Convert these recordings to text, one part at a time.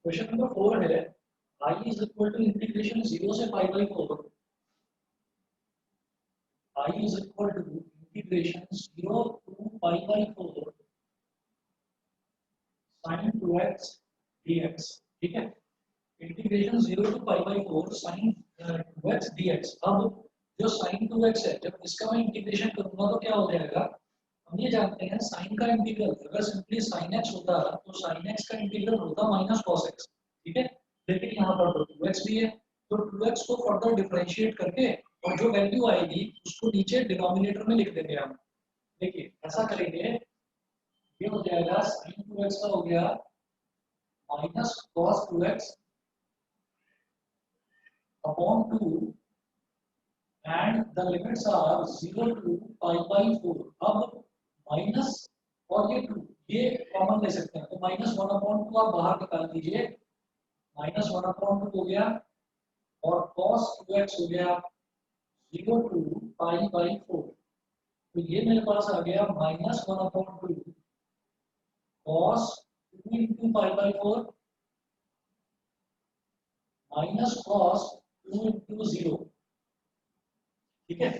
Question number 4 है I is equal to integration 0 से pi by 4 I is equal to integration 0 to pi by 4 sin 2x dx। ठीक है, integration 0 to pi by 4 sin 2x dx। अब जो sin 2x है, जब इसका मैं इंटीग्रेशन करूंगा तो क्या हो जाएगा, हम ये जानते हैं sin का इंटीग्रल अगर सिंपली sin x होता तो sin x का इंटीग्रल होता माइनस cos x। ठीक है, लेकिन यहाँ पर तो 2x भी है, तो 2x को फर्दर डिफरेंशिएट करके और जो वैल्यू आएगी उसको नीचे डिनोमिनेटर में लिख देंगे हम। देखिए ऐसा करेंगे, ये हो जाएगा sin 2x का हो गया minus cos 2x upon 2 and the limits are 0 to pi by 4। अब माइनस और ये 2 ये कॉमन ले सकते हैं, तो माइनस 1 अपॉन 2 आप बाहर निकाल दीजिए, माइनस 1 अपॉन 2 हो गया और cos 2x हो गया 0 to pi by 4। तो ये मेरे पास आ गया minus 1 upon 2 cos 2 into pi by 4 minus cos 2 into 0। ठीक है,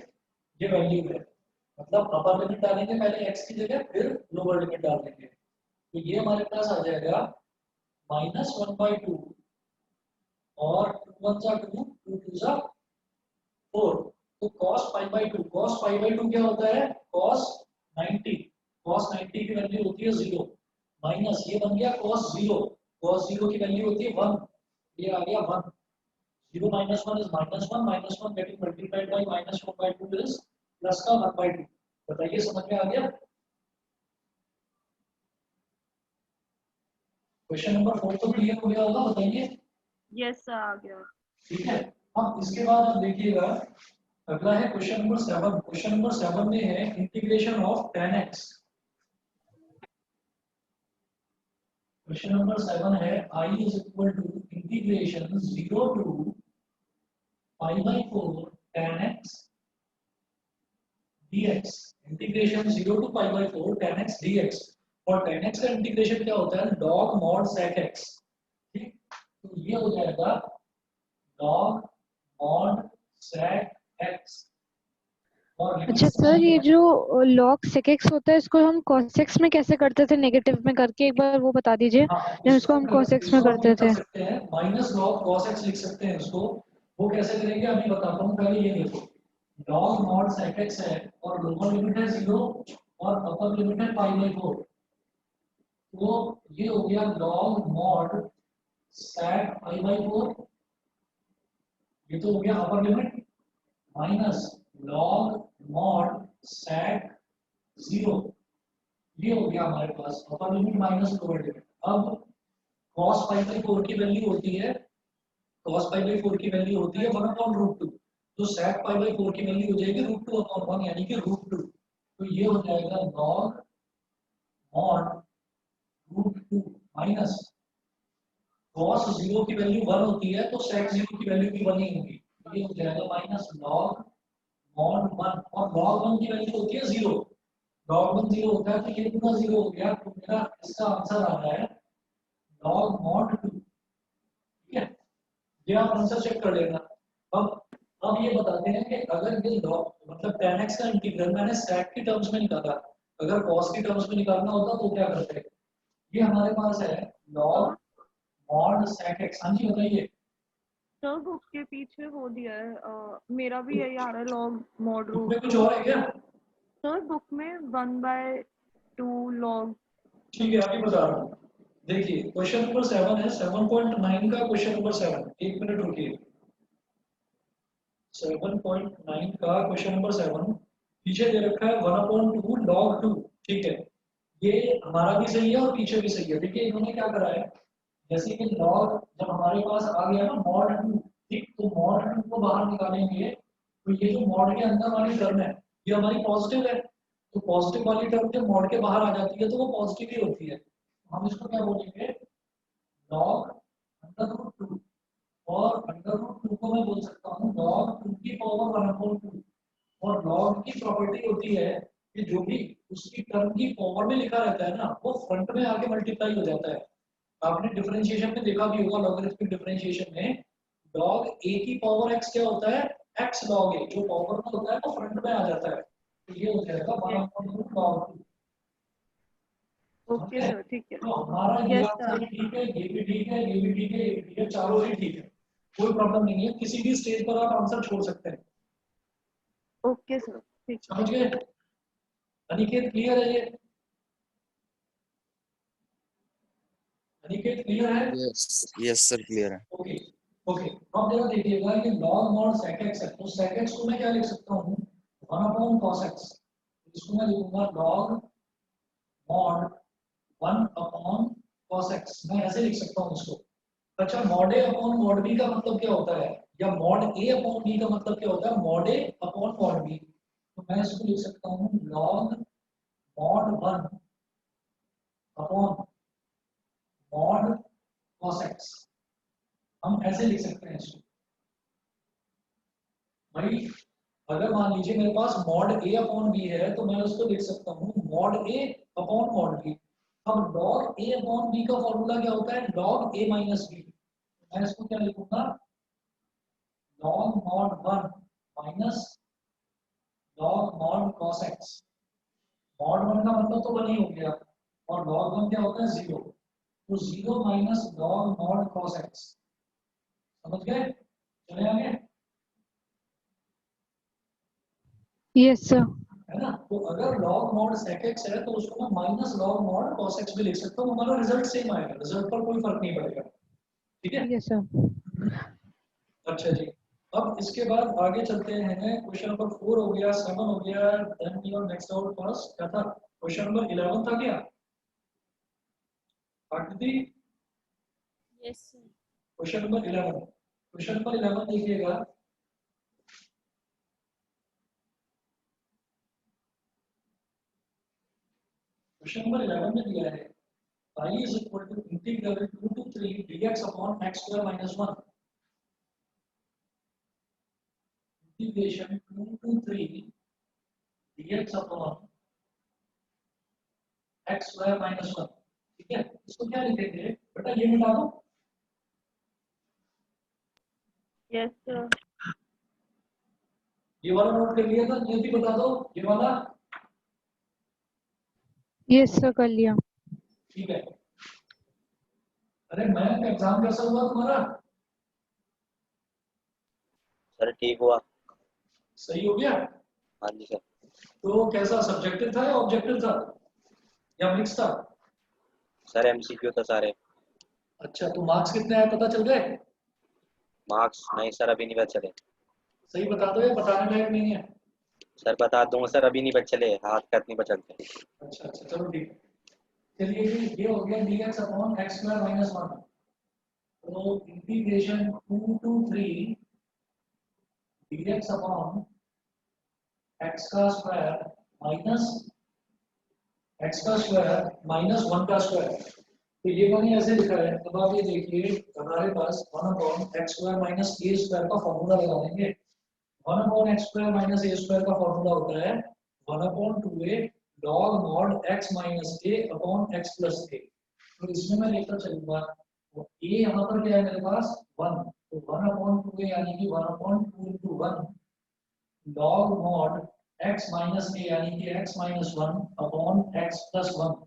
ये वैल्यू है, मतलब अपर लिमिट डालेंगे पहले x की जगह, फिर लोअर लिमिट डाल देंगे, तो ये हमारे पास आ जाएगा माइनस 1/2 और 2 1 जा 2 2 2 जा 4। तो cos π/2, cos π/2 क्या होता है, cos 90, cos 90 की वैल्यू होती है 0 माइनस ये बन गया cos 0, cos 0 की वैल्यू होती है 1, ये आ गया 1। 0 minus 1 is minus 1, minus 1 getting multiplied by minus 1/2 is plus का 1/2। बताइए समझ में आ गया। क्वेश्चन नंबर 4 तो क्लियर हो गया होगा, बताइए। यस सर आ गया। ठीक है, अब इसके बाद आप देखिएगा अगला है क्वेश्चन नंबर 7। क्वेश्चन नंबर 7 में है integration of tan x। Question number 7 है I is equal to integration 0 to pi by 4 tan x dx। Integration 0 to pi by 4 tan x dx, और tan x का इंटीग्रेशन क्या होता है, log mod sec x। ठीक, तो ये हो जाएगा log mod sec x। और अच्छा सर, ये जो log sec x होता है इसको हम cos x में कैसे करते थे, नेगेटिव में करके, एक बार वो बता दीजिए। जब इसको हम cos x में करते थे माइनस log cos x लिख सकते हैं इसको। वो कैसे करेंगे अभी बताता हूँ, पहले ये देखो log mod sec x है और लोअर लिमिट है 0 और अपर लिमिट है π/4, तो ये हो गया log mod sec π/4, ये तो हो गया upper limit, minus log mod sec 0, ये हो गया हमारे पास upper limit minus lower limit. अब cos π/4 की वैल्यू होती है, cos π/4 की वैल्यू होती है 1/√2, तो sec π/4 की वैल्यू हो जाएगी √2/1 यानी कि √2। तो ये हो जाएगा log mod √2 माइनस cos 0 की वैल्यू 1 होती है तो sec 0 की वैल्यू भी 1 ही होगी, ये हो जाएगा माइनस log mod 1, और log 1 की वैल्यू होती है 0, log 1 0 होता है तो ये पूरा 0 हो गया, तो मेरा इसका आंसर आ रहा है log mod 2। ठीक है, ये आप आंसर चेक कर लेना। अब ये बताते हैं कि अगर ये log मतलब tan x का इंटीग्रल मैंने sec की टर्म्स में निकाला, अगर cos की टर्म्स में निकालना होता तो क्या करते हैं, ये हमारे पास है log mod sec x। हाँ जी बताइए सर बुक के पीछे वो दिया है, मेरा भी यही आ रहा है log mod बुक में root कुछ और है क्या? सर बुक में 1/2 log। ठीक है अभी बता रहा हूँ, देखिए क्वेश्चन नंबर 7 है 7.9 का क्वेश्चन नंबर 7, एक मिनट रुकिए। 7.9 का क्वेश्चन नंबर 7 पीछे दे रखा है 1/2 log 2। ठीक है, ये हमारा भी सही है और पीछे भी सही है। देखिए इन्होंने क्या करा है, जैसे कि log जब हमारे पास आ गया ना mod 2, ठीक, तो mod 2 को बाहर निकालेंगे तो ये जो mod के अंदर वाली टर्म है ये हमारी पॉजिटिव है, तो पॉजिटिव वाली टर्म जब mod के बाहर आ जाती है तो वो पॉजिटिव ही होती है, हम इसको क्या बोलेंगे log √2, और √2 को मैं बोल सकता हूँ log 2 की पावर 1/2। और log की प्रॉपर्टी होती है कि जो भी उसकी टर्म की पावर में लिखा रहता है ना वो फ्रंट में आके मल्टीप्लाई हो जाता है। आपने डिफरेंशिएशन में देखा भी होगा, लॉगरिथमिक डिफरेंशिएशन में log a की पावर x क्या होता है, x log a, जो पावर में होता है वो फ्रंट में आ जाता है, तो ये हो जाएगा 1/2 log 2। ओके सर, ठीक है। तो हमारा ये यस आंसर सर। भी ठीक है, ये भी ठीक है, ये भी ठीक है, ये भी ठीक है, चारों ही ठीक है, कोई प्रॉब्लम नहीं है, किसी भी स्टेज पर आप आंसर छोड़ सकते हैं। ओके सर, ठीक है। समझ गए? अनिकेत क्लियर है ये? अनिकेत क्लियर है? यस यस सर क्लियर है। ओके ओके, अब जरा देखिएगा कि log mod sec x है, तो sec x को मैं क्या लिख सकता हूँ, 1 cos x, इसको मैं लिखूंगा log mod 1 cos x, मैं ऐसे लिख सकता हूँ इसको। अच्छा, mod a mod b का मतलब क्या होता है, या mod a b का मतलब क्या होता है, mod a mod b, तो मैं इसको लिख सकता हूँ log mod 1 mod cos x, हम ऐसे लिख सकते हैं इसको भाई। अगर मान लीजिए मेरे पास mod a अपॉन b है, तो मैं उसको लिख सकता हूँ mod a upon mod b। अब log a अपॉन b का फॉर्मूला क्या होता है, log a माइनस b, मैं इसको क्या लिखूंगा, log mod 1 minus log mod cos x। mod 1 का मतलब तो 1 ही हो गया, और log 1 क्या होता है 0, तो 0 minus log mod cos x। समझ गए? चले आगे, यस सर। है ना? तो अगर log mod sec x है, तो उसको मैं minus log mod cos x भी लिख सकता हूँ, हमारा रिजल्ट सेम आएगा, रिजल्ट पर कोई फर्क नहीं पड़ेगा। ठीक है? Yes sir. अच्छा जी, अब इसके बाद आगे चलते हैं, क्वेश्चन नंबर 4 हो गया, 7 हो गया, then your next out first क्या था, क्वेश्चन नंबर 11 था क्या आकृति? Yes sir. Question number 11, question number 11 देखिएगा, क्वेश्चन नंबर 11 में दिया है I is equal to integral 2 to 3 dx upon x square minus 1, integration 2 to 3 dx upon x square minus 1। ठीक है, इसको क्या लिखेंगे बेटा, ये मिटा दो, यस सर। ये वाला नोट कर लिया था, ये भी बता दो, ये वाला। यस सर, कर लिया। ठीक है, अरे मैथ का एग्जाम कैसा हुआ तुम्हारा? सर ठीक हुआ। सही हो गया? हाँ जी सर। तो कैसा, सब्जेक्टिव था या ऑब्जेक्टिव था या मिक्स था? सर एमसीक्यू था सारे। अच्छा, तो मार्क्स कितने आए पता चल गए? मार्क्स नहीं सर, अभी नहीं पता चले। सही बता दो, या बताने लायक नहीं है? सर बता दूंगा सर, अभी नहीं पता चले, हाथ पैर नहीं पता चलते। अच्छा अच्छा, चलो ठीक है, चलिए ये हो गया dx upon x square minus 1, तो integration 2 to 3 dx upon x का स्क्वायर माइनस x का स्क्वायर माइनस 1 का स्क्वायर, तो ये मैंने ऐसे लिखा है। अब आप ये देखिए, हमारे पास 1 upon x square minus a square का फॉर्मूला लगा देंगे। 1 upon x square minus a square का फॉर्मूला होता है 1 upon 2a log mod x minus a upon x plus a। तो इसमें मैं लिखता चलूंगा, तो a यहाँ पर क्या है मेरे पास 1, तो 1 अपॉन 2a यानी कि 1 upon 2 into 1 log mod x minus a यानी कि x minus 1 upon x plus 1,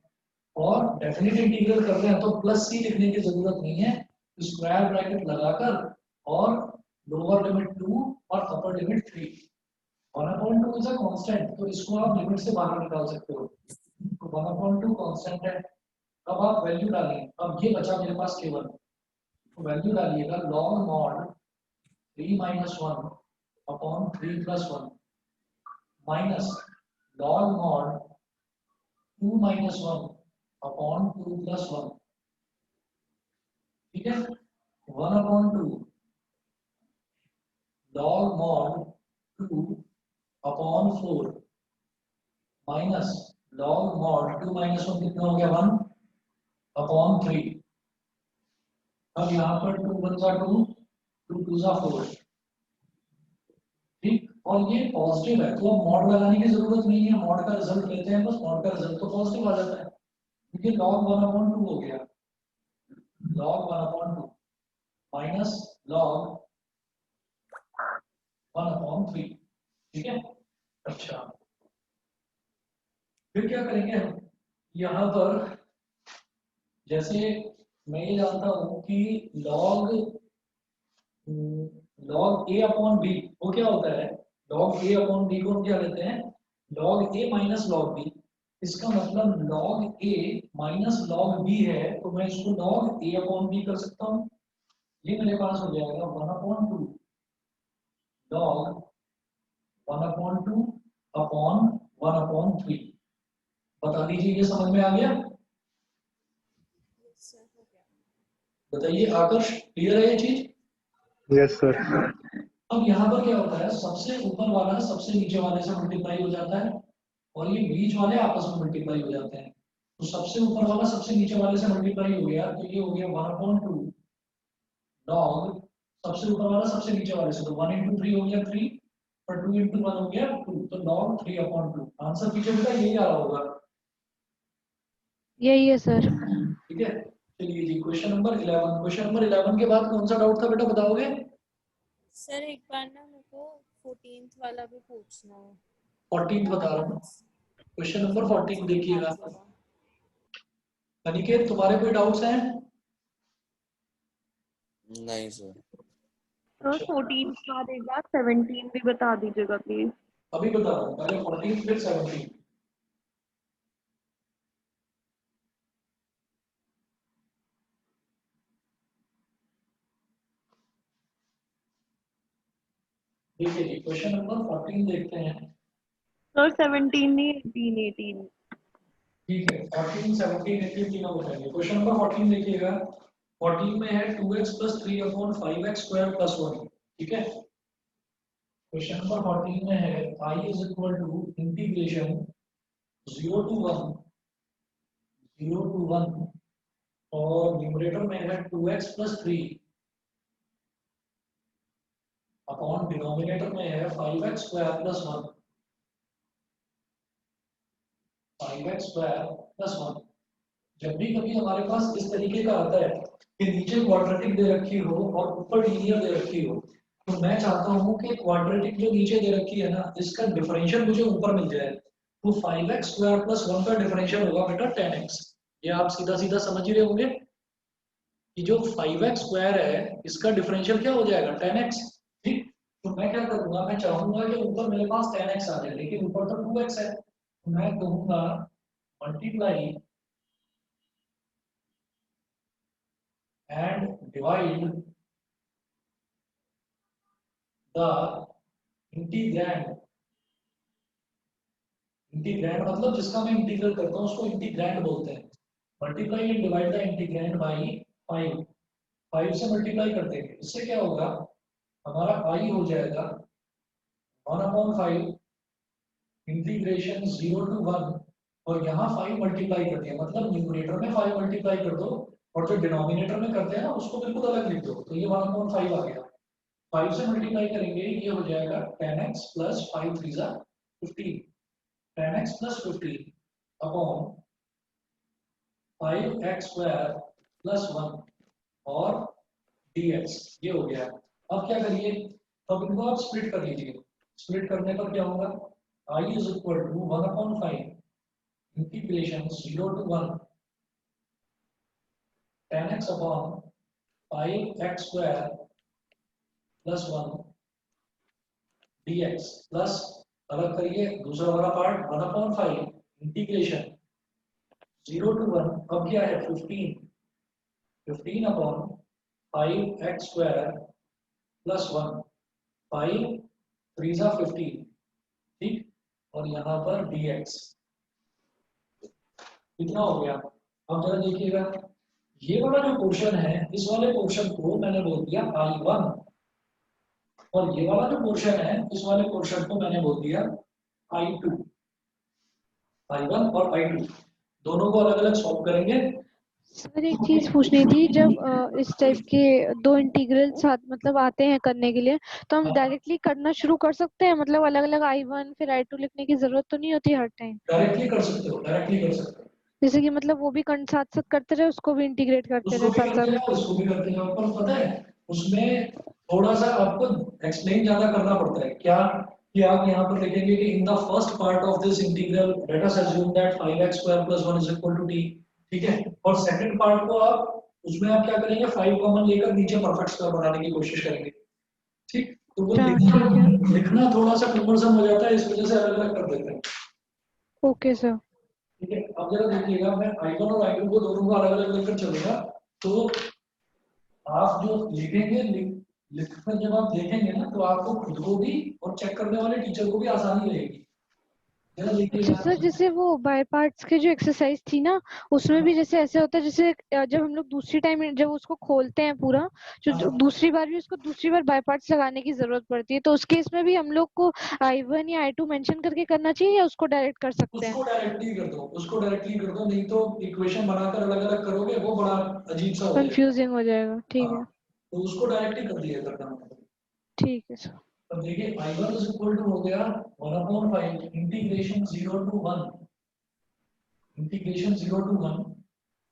और डेफिनेट इंटीग्रल कर रहे हैं तो प्लस सी लिखने की जरूरत नहीं है, स्क्वायर ब्रैकेट लगाकर, और लोअर लिमिट 2 और upper limit 3। 1/2 is a constant, तो इसको आप लिमिट से बाहर निकाल सकते हो, तो 1/2 कांस्टेंट है। अब आप वैल्यू डालें, अब ये बचा मेरे पास केवल, तो वैल्यू डालिएगा log mod 3 minus 1 upon 3 plus 1 minus log mod 2 minus 1 upon 2 plus 1। ठीक है, 1/2 log mod 2 upon 4 minus log mod 2 minus 1 कितना हो गया 1 अपॉन 3। अब यहाँ पर 2 1 जा 2, 2 2 जा 4। ठीक, और ये पॉजिटिव है, तो अब मॉड लगाने की जरूरत नहीं है, मॉड का रिजल्ट लेते हैं बस, मॉड का रिजल्ट तो पॉजिटिव आ जाता है, क्योंकि log 1/2 हो गया। log 1/2 माइनस log 1/3, ठीक है। अच्छा, फिर क्या करेंगे हम यहाँ पर, जैसे मैं ये जानता हूँ कि log a/b वो क्या होता है, log a/b को हम क्या लेते हैं, log a minus log b। इसका मतलब log a minus log b है, तो मैं इसको log a/b कर सकता हूँ। ये मेरे पास हो जाएगा 1/2 log 1/2 अपॉन 1/3। बता दीजिए ये समझ में आ गया? यस सर हो गया। बताइए आकर्ष, क्लियर है ये चीज? Yes sir. अब यहाँ पर क्या होता है, सबसे ऊपर वाला सबसे नीचे वाले से मल्टीप्लाई हो जाता है और ये बीच वाले आपस में मल्टीप्लाई हो जाते हैं। तो सबसे ऊपर वाला सबसे नीचे वाले से मल्टीप्लाई हो गया, तो ये हो गया 1/2 log सबसे ऊपर वाला सबसे नीचे वाले से, तो 1 × 3 हो गया 3 और 2 × 1 हो गया 2, तो log 3/2। आंसर पीछे बेटा यही आ रहा होगा, यही है सर। ठीक है। चलिए जी, क्वेश्चन नंबर 11। क्वेश्चन नंबर 11 के बाद कौन सा डाउट था बेटा, बताओगे? सर एक बार ना मेरे को 14th वाला भी पूछना है। 14 बता रहा हूँ, क्वेश्चन नंबर 14 देखिएगा। अनिकेत, तुम्हारे कोई डाउट्स हैं? नहीं सर। सर 14 के बाद एक बार 17 भी बता दीजिएगा प्लीज। अभी बता रहा हूँ, पहले 14 फिर 17। देखिए जी, क्वेश्चन नंबर 14 देखते हैं। सर 17 नहीं 18 ठीक है, 14 17 18 तीनों बताएंगे। क्वेश्चन नंबर 14 देखिएगा। 14 में है 2x + 3/5x² + 1, ठीक है। क्वेश्चन नंबर 14 में है I = इंटीग्रेशन 0 to 1 और न्यूमरेटर में है 2x + 3 अपॉन डिनोमिनेटर में है 5x² + 1, 5x² + 1। जब भी कभी हमारे पास इस तरीके का आता है कि नीचे क्वाड्रेटिक दे रखी हो और ऊपर लीनियर दे रखी हो, तो मैं चाहता हूं कि क्वाड्रेटिक जो नीचे दे रखी है ना, इसका डिफरेंशियल मुझे ऊपर मिल जाए। तो 5x² + 1 का डिफरेंशियल होगा बेटा 10x। ये आप सीधा सीधा समझ ही रहे होंगे कि जो 5x² है इसका डिफरेंशियल क्या हो जाएगा 10x, ठीक। तो मैं क्या करूंगा, मैं चाहूंगा कि ऊपर मेरे पास 10x आ जाए, लेकिन ऊपर तो 2x है, तो मैं कहूंगा multiply and divide the integrand। Integrand मतलब जिसका मैं इंटीग्रल करता हूँ उसको इंटीग्रैंड बोलते हैं। Multiply and divide the integrand by 5। 5 से मल्टीप्लाई करते हैं, इससे क्या होगा, हमारा आई हो जाएगा 1/5 इंटीग्रेशन 0 to 1 और यहाँ 5 मल्टीप्लाई करते हैं, मतलब न्यूमरेटर में 5 मल्टीप्लाई कर दो और जो डिनोमिनेटर में करते हैं ना उसको बिल्कुल अलग लिख दो, तो ये 1/5 आ गया। 5 से मल्टीप्लाई करेंगे, ये हो जाएगा 10x + 5 3 15, 10x + 15 अपॉन 5x² + 1 और dx, ये हो गया। अब क्या करिए, अब इनको आप स्प्लिट कर लीजिए। स्प्लिट करने पर क्या होगा, I = 1/5 integration 0 to 1 10x upon 5x² + 1 dx plus, अलग करिए दूसरा वाला पार्ट 1/5 इंटीग्रेशन 0 to 1, अब क्या है 15 अपॉन 5x² + 1, 5 3 15, ठीक। और यहाँ पर dx कितना हो गया। अब जरा देखिएगा, ये वाला जो पोर्शन है इस वाले पोर्शन को मैंने बोल दिया I1 और ये वाला जो पोर्शन है इस वाले पोर्शन को मैंने बोल दिया I2। I1 और I2 दोनों को अलग अलग सॉल्व करेंगे। सर एक चीज पूछनी थी, जब इस टाइप के दो इंटीग्रल साथ मतलब आते हैं करने के लिए, तो हम डायरेक्टली करना शुरू कर सकते हैं, मतलब अलग अलग I1 फिर I2 लिखने की जरूरत तो नहीं होती हर टाइम? डायरेक्टली कर सकते हो, डायरेक्टली कर सकते हो। जैसे कि मतलब वो भी साथ साथ करते रहे, उसको भी इंटीग्रेट करते उसको रहे भी साथ करते साथ। जाओ, उसको भी करते जाओ, पर पता है उसमें थोड़ा सा आपको एक्सप्लेन ज्यादा करना पड़ता है। क्या कि आप यहाँ पर लिखेंगे कि in the first part of this integral let us assume that 5x square plus 1 is equal to t, ठीक है। और सेकंड पार्ट को आप उसमें आप क्या करेंगे, 5 कॉमन लेकर नीचे परफेक्ट स्क्वायर बनाने की कोशिश करेंगे, ठीक। तो वो अच्छा लिखना ठीक है। लिखना थोड़ा सा कन्वर्जन हो जाता है, इस वजह से अलग अलग कर देते हैं, ओके सर। ठीक है। अब जरा देखिएगा, मैं I1 और I2 को दोनों को अलग अलग लेकर चलूंगा। तो आप जो लिखेंगे लिखकर जब आप देखेंगे ना, तो आपको खुद को भी और चेक करने वाले टीचर को भी आसानी रहेगी। जरा अच्छा देखिएगा। सर, जैसे वो बाय पार्ट्स की जो एक्सरसाइज थी ना, उसमें भी जैसे ऐसे होता है, जैसे जब हम लोग दूसरी टाइम जब उसको खोलते हैं पूरा, जो दूसरी बार भी उसको दूसरी बार बाय पार्ट्स लगाने की जरूरत पड़ती है, तो उस केस में भी हम लोग को I1 या I2 मेंशन करके करना चाहिए या उसको डायरेक्ट कर सकते हैं? उसको डायरेक्टली कर दो, उसको डायरेक्टली कर दो, नहीं तो इक्वेशन बनाकर अलग अलग करोगे वो बड़ा अजीब सा हो जाएगा। कंफ्यूजिंग हो जाएगा, ठीक हाँ, है। तो उसको डायरेक्टली कर दिया करना मतलब। ठीक है सर। अब देखिए I1 इज इक्वल टू हो गया 1/5 integration 0 to 1 integration 0 to 1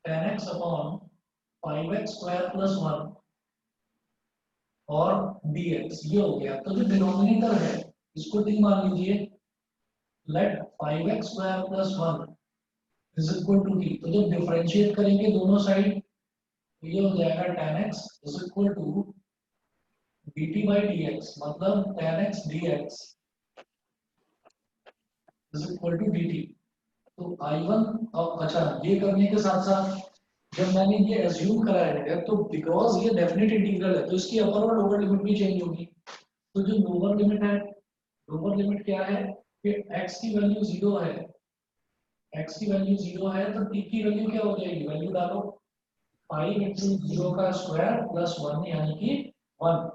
tan x upon 5x square plus 1 और dx, ये हो गया। तो जो डिनोमिनेटर है इसको t मान लीजिए, let 5x square plus 1 is equal to t। तो जब डिफरेंशिएट करेंगे दोनों साइड, तो ये हो जाएगा tan x is equal to dt by dx, मतलब tan x dx is equal to dt। तो I1, अब अच्छा ये करने के साथ साथ जब मैंने ये एज्यूम कराया है, तो बिकॉज ये डेफिनेट इंटीग्रल है तो इसकी अपर और लोअर लिमिट भी चेंज होगी। तो जो लोअर लिमिट है, लोअर लिमिट क्या है कि x की वैल्यू 0 है, x की वैल्यू 0 है तो t की वैल्यू क्या हो जाएगी, वैल्यू डालो 5 into 0 का स्क्वायर प्लस 1 यानी कि 1।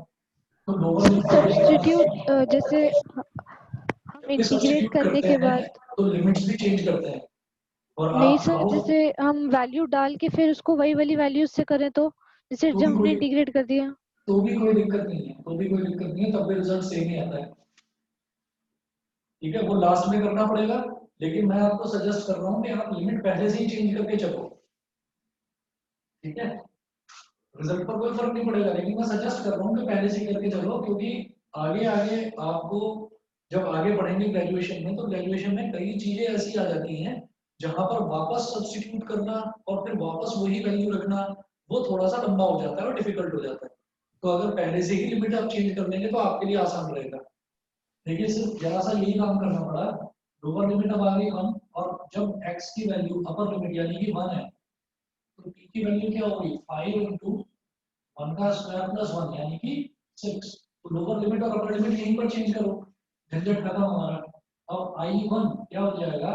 तो लोअर लिमिट हो सब्स्टिट्यूट जाएगा। जैसे हम जब भी इंटीग्रेट सब्स्टिट्यूट करने करते के हैं बाद, तो लिमिट्स भी चेंज करते हैं। और नहीं आप सर, कहो जैसे हम वैल्यू डाल के फिर उसको वही वाली वैल्यू से करें तो, जैसे तो जब भी हमने कोई इंटीग्रेट कर दिया। तो भी कोई दिक्कत नहीं है, तो भी कोई दिक्कत नहीं है, तब भी रिजल्ट सेम ही आता है, ठीक है। वो लास्ट में करना पड़ेगा, लेकिन मैं आपको सजेस्ट कर रहा हूँ कि आप लिमिट पहले से ही चेंज करके चलो, ठीक है। रिजल्ट पर कोई फर्क नहीं पड़ेगा, लेकिन मैं सजेस्ट कर रहा हूँ कि पहले से ही करके चलो, क्योंकि आगे आगे आपको जब आगे बढ़ेंगे ग्रेजुएशन में, तो ग्रेजुएशन में कई चीजें ऐसी आ जाती हैं जहां पर वापस सब्स्टिट्यूट करना और फिर वापस वही वैल्यू रखना, वो थोड़ा सा लंबा हो जाता है और डिफिकल्ट हो जाता है। तो अगर पहले से ही लिमिट आप चेंज कर लेंगे तो आपके लिए आसान रहेगा। देखिए सिर्फ जरा सा यही काम करना पड़ा, लोअर लिमिट अब आ गई 1, और जब x की वैल्यू अपर लिमिट यानी कि 1 है, तो t की वैल्यू क्या होगी, 5 into 1 का स्क्वायर प्लस 1 यानी कि 6। तो लोअर लिमिट और अपर लिमिट यहीं पर चेंज करो, झंझट खत्म हमारा। अब I1 क्या हो जाएगा,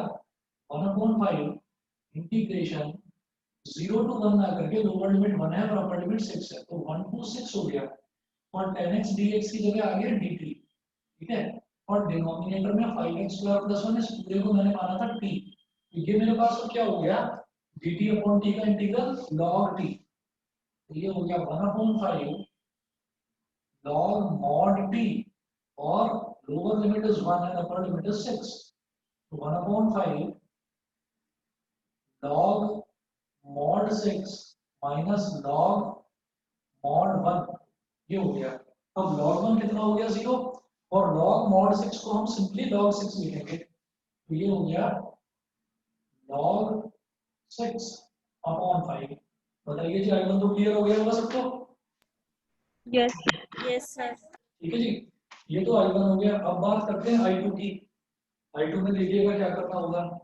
1/5 इंटीग्रेशन 0 to 1 ना करके, लोअर लिमिट 1 है और अपर लिमिट 6 है, तो 1 to 6 हो गया। और tan x dx की जगह आ गया dt, ठीक है। और डिनोमिनेटर में 5x स्क्वायर प्लस 1, इस पूरे को मैंने माना था t, तो ये मेरे पास तो क्या हो गया, dt अपॉन t का इंटीग्रल log t। तो ये हो गया 1/5 log mod t, और lower limit is 1 and upper limit is 6, तो 1/5 log mod 6 minus log mod 1, ये हो गया। अब log 1 कितना हो गया, 0, और log mod 6 को हम सिंपली log 6 लिखेंगे, तो ये हो गया log 6 अपॉन 5। बताइए जी, I1 तो क्लियर हो गया होगा सबको, यस। Yes sir. ठीक है जी। ये तो I1 हो गया। अब बात करते हैं I2 की। I2 में देखिएगा क्या करना होगा।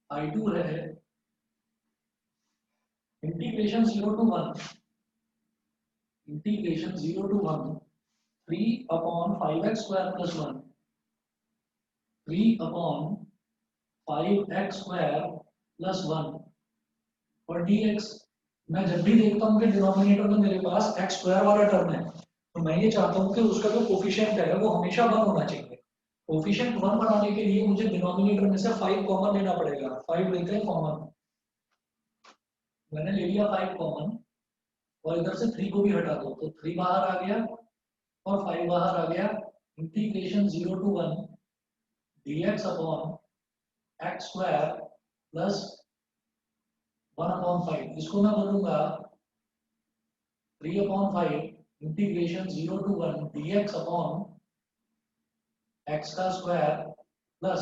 I2 है integration 0 to 1 integration 0 to 1 3/5x square plus 1 3/5x square plus 1 और dx। मैं जब भी देखता हूँ कि डिनोमिनेटर में मेरे पास x स्क्वायर वाला टर्म है, तो मैं ये चाहता हूँ कि उसका जो कोफिशिएंट है वो हमेशा 1 होना चाहिए। कोफिशिएंट 1 बनाने के लिए मुझे डिनोमिनेटर में से 5 कॉमन लेना पड़ेगा। 5 लेते हैं कॉमन, मैंने ले लिया 5 कॉमन और इधर से 3 को भी हटा दो तो 3 बाहर आ गया और 5 बाहर आ गया। Integration 0 to 1 dx upon x square plus 1 upon 5, इसको मैं बोलूंगा 3 upon 5 integration 0 to 1 dx upon x का स्क्वायर प्लस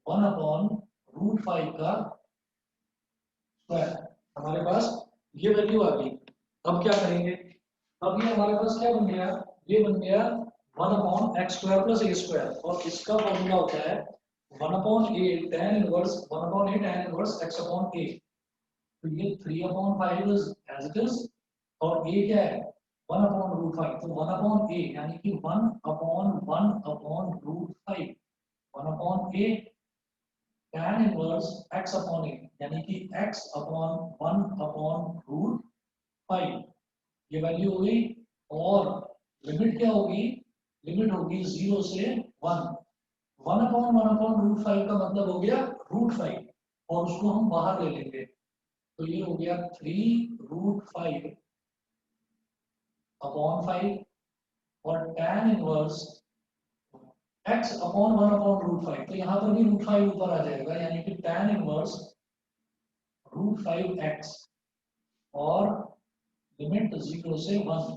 1 अपॉन रूट 5 का स्क्वायर। हमारे पास ये वैल्यू आ गई। अब क्या करेंगे, अब ये हमारे पास क्या बन गया, ये बन गया 1 upon x square plus a square और इसका फॉर्मूला होता है 1 upon a tan inverse 1 upon a tan inverse x upon a. तो ये 3 upon 5 is as it is और ए क्या है 1 अपॉन रूट 5, तो 1 अपॉन ए यानी कि 1 upon root 5, 1 upon a tan inverse x upon ए यानी कि x अपॉन 1 अपॉन रूट 5, ये वैल्यू हो गई। और लिमिट क्या होगी, लिमिट होगी 0 से 1, 1 अपॉन रूट 5 का मतलब हो गया रूट 5 और उसको हम बाहर ले लेंगे तो ये हो गया 3 रूट 5 अपॉन 5 और tan inverse x upon 1 upon root 5, तो यहाँ पर भी रूट 5 ऊपर आ जाएगा यानी कि tan इनवर्स रूट 5x और लिमिट 0 से 1।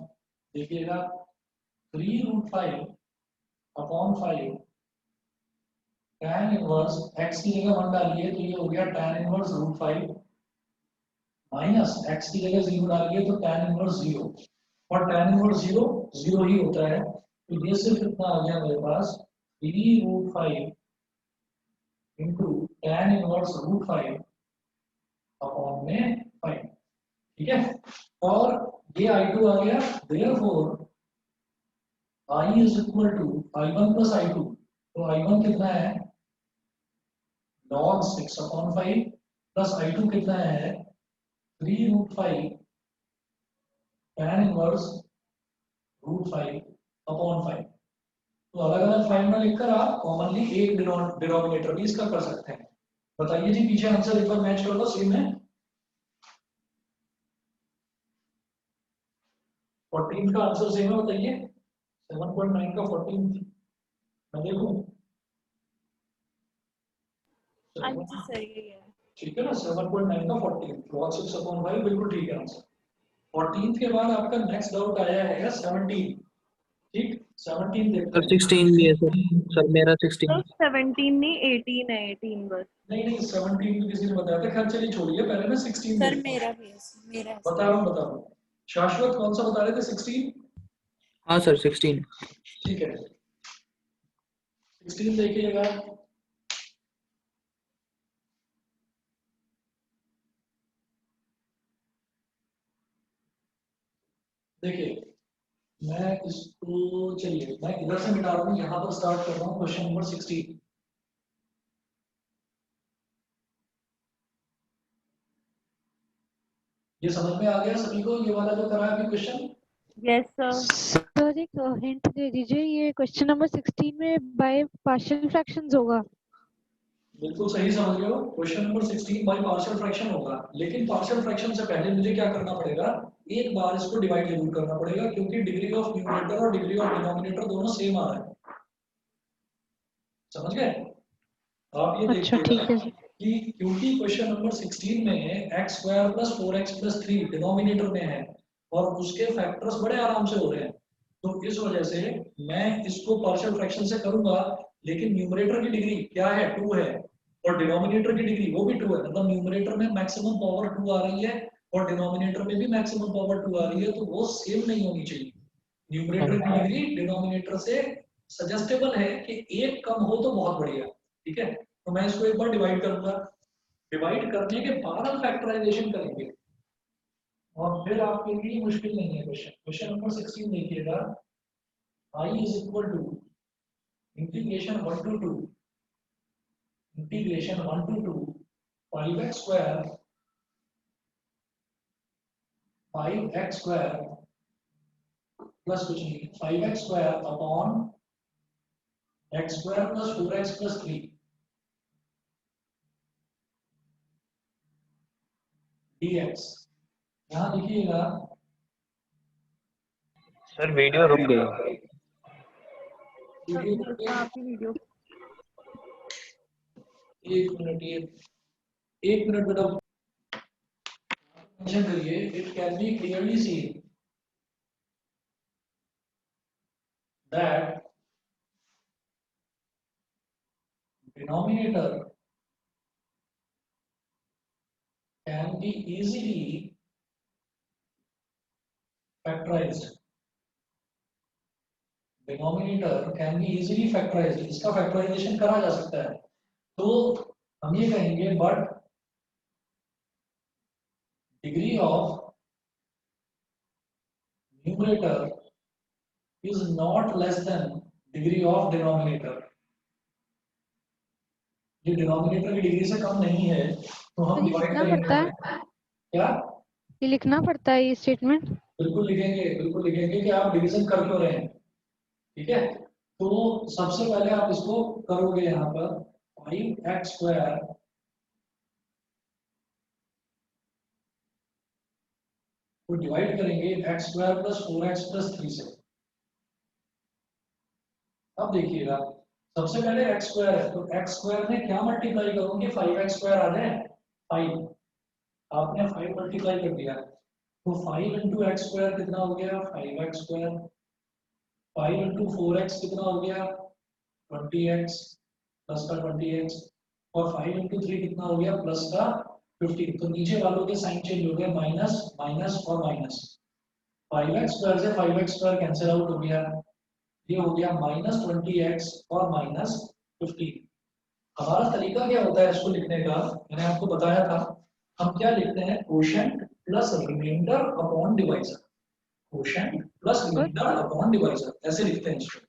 देखिएगा 3 root 5 upon 5 tan inverse x की जगह 1 डालिए तो ये हो गया tan inverse root 5 minus x की जगह 0 डालिए तो tan इनवर्स 0 और tan इनवर्स 0 0 ही होता है। तो ये सिर्फ इतना आ गया मेरे पास 3 root 5 into tan inverse root 5 upon में 5, ठीक है। और ये I2 आ गया, therefore I is equal to I1 plus I2, तो I1 कितना है log 6 अपॉन 5 प्लस I2 कितना है 3 root 5 tan inverse root 5 upon 5। तो अलग अलग फाइल में लिखकर आप कॉमनली एक डिनोमिनेटर भी इसका कर सकते हैं। बताइए जी पीछे आंसर एक बार मैच कर लो, सेम है। 14 का आंसर सेम है, बताइए 7.9 का 14 मैं देखूं, आंसर सही है। ठीक है ना। 7.9 का 14 log 6 अपॉन 5 बिल्कुल ठीक है आंसर। 14 के बाद आपका नेक्स्ट डाउट आया है 17, ठीक 17 देखते सर हैं। 16 भी है सर मेरा 16। तो 17 नहीं 18 है, 18 बस। नहीं 17 तो किसी ने बताया था, खैर चलिए छोड़िए, पहले मैं 16 सर देखता हूं। मेरा भी है, मेरा है। बता रहा हूं। शाश्वत कौन सा बता रहे थे 16? हाँ सर 16। ठीक है 16 देखिएगा। देखिए मैं इसको, चलिए मैं इधर से मिटा रहा हूँ, यहाँ पर स्टार्ट कर रहा हूँ क्वेश्चन नंबर 16। ये समझ में आ गया सभी को, ये वाला जो करा है अभी क्वेश्चन? Yes sir. सर एक हिंट दे दीजिए, ये क्वेश्चन नंबर 16 में बाय पार्शियल फ्रैक्शंस होगा? बिल्कुल सही समझ रहे हो, question number 16 by partial fraction होगा। लेकिन पार्शियल फ्रैक्शन से पहले मुझे क्या करना पड़ेगा, एक बार इसको डिवाइड जरूर करना पड़ेगा क्योंकि डिग्री ऑफ न्यूमरेटर और डिग्री ऑफ डिनोमिनेटर दोनों सेम आ रहा है। समझ गए आप? ये अच्छा देखिएगा ठीक है सर। कि क्योंकि क्वेश्चन नंबर 16 में x square plus 4x plus 3 denominator में है और उसके फैक्टर्स बड़े आराम से हो रहे हैं, तो इस वजह से मैं इसको पार्शियल फ्रैक्शन से करूंगा। लेकिन न्यूमरेटर की डिग्री क्या है 2 है और डिनोमिनेटर की डिग्री वो भी 2 है, मतलब न्यूमरेटर में मैक्सिमम पावर 2 आ रही है और डिनोमिनेटर में भी मैक्सिमम पावर 2 आ रही है, तो वो सेम नहीं होनी चाहिए। न्यूमरेटर की डिग्री डिनोमिनेटर से सजेस्टेबल है कि एक कम हो तो बहुत बढ़िया, ठीक है। तो मैं इसको एक बार डिवाइड करूंगा, डिवाइड करने के बाद हम फैक्टराइजेशन करेंगे और फिर आपके लिए मुश्किल नहीं है क्वेश्चन। क्वेश्चन नंबर 16 देखिएगा, I is equal to integration 1 to 2 integration 1 to 2 5x square 5x square plus कुछ नहीं 5x square upon x square plus 4x plus 3 dx। यहाँ लिखिएगा सर वीडियो रुक गई। वीडियो सर आपकी वीडियो एक मिनट बेटा मेंशन करिए। It can be clearly seen that denominator can be easily factorized। Denominator can be easily factorized, इसका factorization करा जा सकता है। तो हम ये कहेंगे but degree of numerator is not less than degree of denominator. ये डिनोमिनेटर की डिग्री से कम नहीं है तो हम ये डिवाइड लिखना पड़ता करेंगे। है, क्या ये लिखना पड़ता है ये स्टेटमेंट। बिल्कुल लिखेंगे कि आप डिवीजन कर क्यों रहे हैं। ठीक है, तो सबसे पहले आप इसको करोगे यहाँ पर 5x स्क्वायर को डिवाइड करेंगे x square plus 4x plus 3 से। अब देखिएगा सबसे पहले x स्क्वायर है तो x स्क्वायर में क्या मल्टीप्लाई करोगे 5x स्क्वायर आ जाए 5, आपने 5 मल्टीप्लाई कर दिया तो 5 इंटू एक्स स्क्वायर कितना हो गया 5x स्क्वायर, 5 इंटू 4x कितना हो गया 20x प्लस का 20x, और 5 इंटू 3 कितना हो गया प्लस का 15। तो नीचे वालों के साइन चेंज हो गए माइनस माइनस और माइनस। 5x स्क्वायर से 5x स्क्वायर कैंसिल आउट हो गया, ये हो गया माइनस 20x और माइनस 15। हमारा तरीका क्या होता है इसको लिखने का, मैंने आपको बताया था हम क्या लिखते हैं quotient plus remainder upon divisor. Quotient plus remainder upon divisor ऐसे लिखते हैं इसको।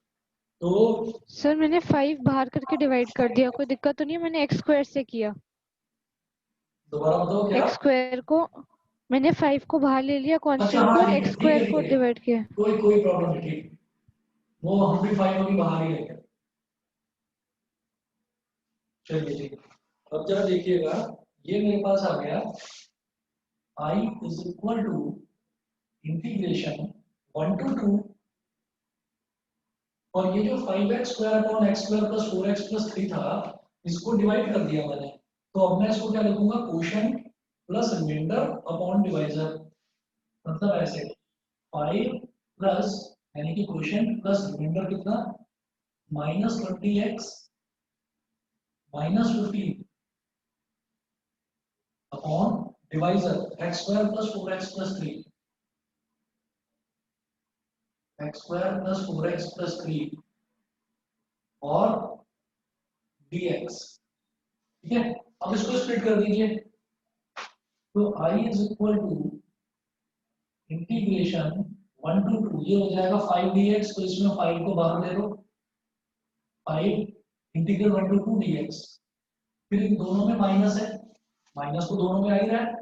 तो सर मैंने 5 बाहर करके डिवाइड कर दिया, कोई दिक्कत तो नहीं है? मैंने x स्क्वायर से किया। दोबारा बताओ क्या? x स्क्वायर को मैंने 5 को बाहर ले लिया अच्छा कांस्टेंट को, हाँ और x स्क्वायर को ठीक है, डिवाइड किया। कोई प्रॉब्लम नहीं, ठीक वो हम भी 5 अभी बाहर ही लेंगे। चलिए ठीक, अब जरा देखिएगा ये मेरे पास आ गया I is equal to integration 1 to 2, और ये जो 5x square upon x square plus 4x plus 3 था इसको डिवाइड कर दिया मैंने, तो अब मैं इसको क्या लिखूंगा quotient plus remainder upon divisor. मतलब ऐसे 5 प्लस यानी कि कोशेंट प्लस रिमाइंडर कितना minus 20x minus 15 upon divisor x square plus 4x plus 3, x square plus 4x plus 3 और dx। ठीक है, अब इसको स्प्लिट कर दीजिए तो I is equal to integration 1 to 2, ये हो जाएगा 5 dx, तो इसमें 5 को बाहर ले लो, 5 इंटीग्रल 1 to 2 dx। फिर इन दोनों में माइनस है, माइनस तो दोनों में आ ही रहा है,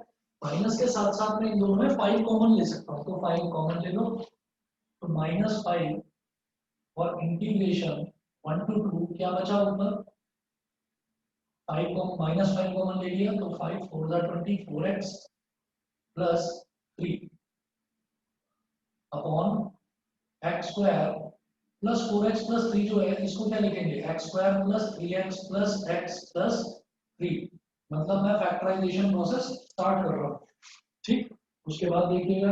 माइनस के साथ साथ में इन दोनों में 5 कॉमन ले सकता हूँ, तो 5 कॉमन ले लो तो -5 और इंटीग्रेशन 1 to 2 क्या बचा ऊपर 5 को -5 कॉमन ले लिया तो 5 4 24x plus 3 upon x square plus 4x plus 3 जो है इसको क्या लिखेंगे x square plus 3x plus x plus 3। मतलब मैं फैक्टराइजेशन प्रोसेस स्टार्ट कर रहा हूँ। ठीक, उसके बाद देखिएगा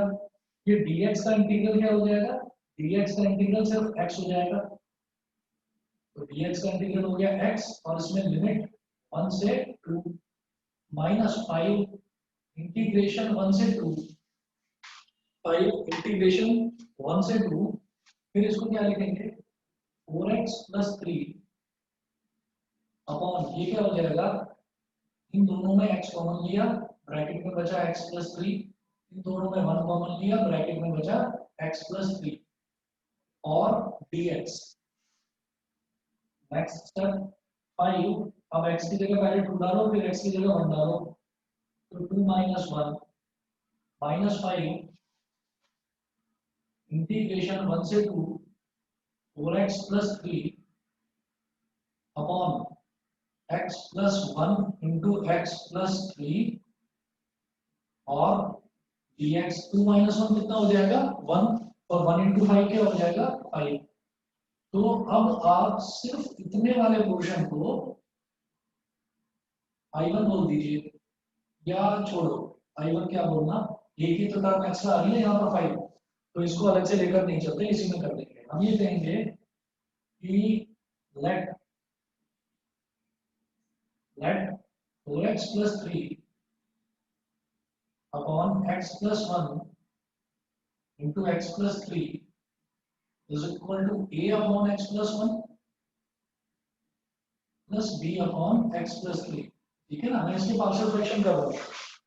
ये dx का इंटीग्रल क्या हो जाएगा, dx का इंटीग्रल सिर्फ x हो जाएगा, तो dx का इंटीग्रल हो गया x और इसमें लिमिट 1 से 2 -5 इंटीग्रेशन 1 से 2, 5 इंटीग्रेशन 1 से 2, फिर इसको क्या लिखेंगे 4x प्लस 3 अपॉन ये क्या हो जाएगा, इन दोनों में x कॉमन लिया ब्रैकेट में बचा x प्लस 3, इन दोनों में 1 कॉमन लिया ब्रैकेट में बचा x प्लस 3 और dx। नेक्स्ट स्टेप 5, अब x की जगह पहले 2 डालो फिर x की जगह 1 डालो, तो 2 - 1 -5 इंटीग्रेशन 1 से 2 4x plus 3 upon x plus 1 into x plus 3 और dx 2 माइनस 1 कितना हो जाएगा 1 और 1 इंटू 5 क्या हो जाएगा 5। तो अब आप सिर्फ इतने वाले पोर्शन को I1 बोल दीजिए या छोड़ो I1 क्या बोलना, एक ही तो टर्म एक्स्ट्रा आ रही है यहाँ पर 5, तो इसको अलग से लेकर नहीं चलते, इसी में कर देंगे। हम ये कहेंगे कि let 4x plus 3 upon x plus 1 into x plus 3 is equal to a upon x plus 1 plus b upon x plus 3। ठीक है ना, मैं इसकी पार्शियल फ्रैक्शन कर रहा हूँ।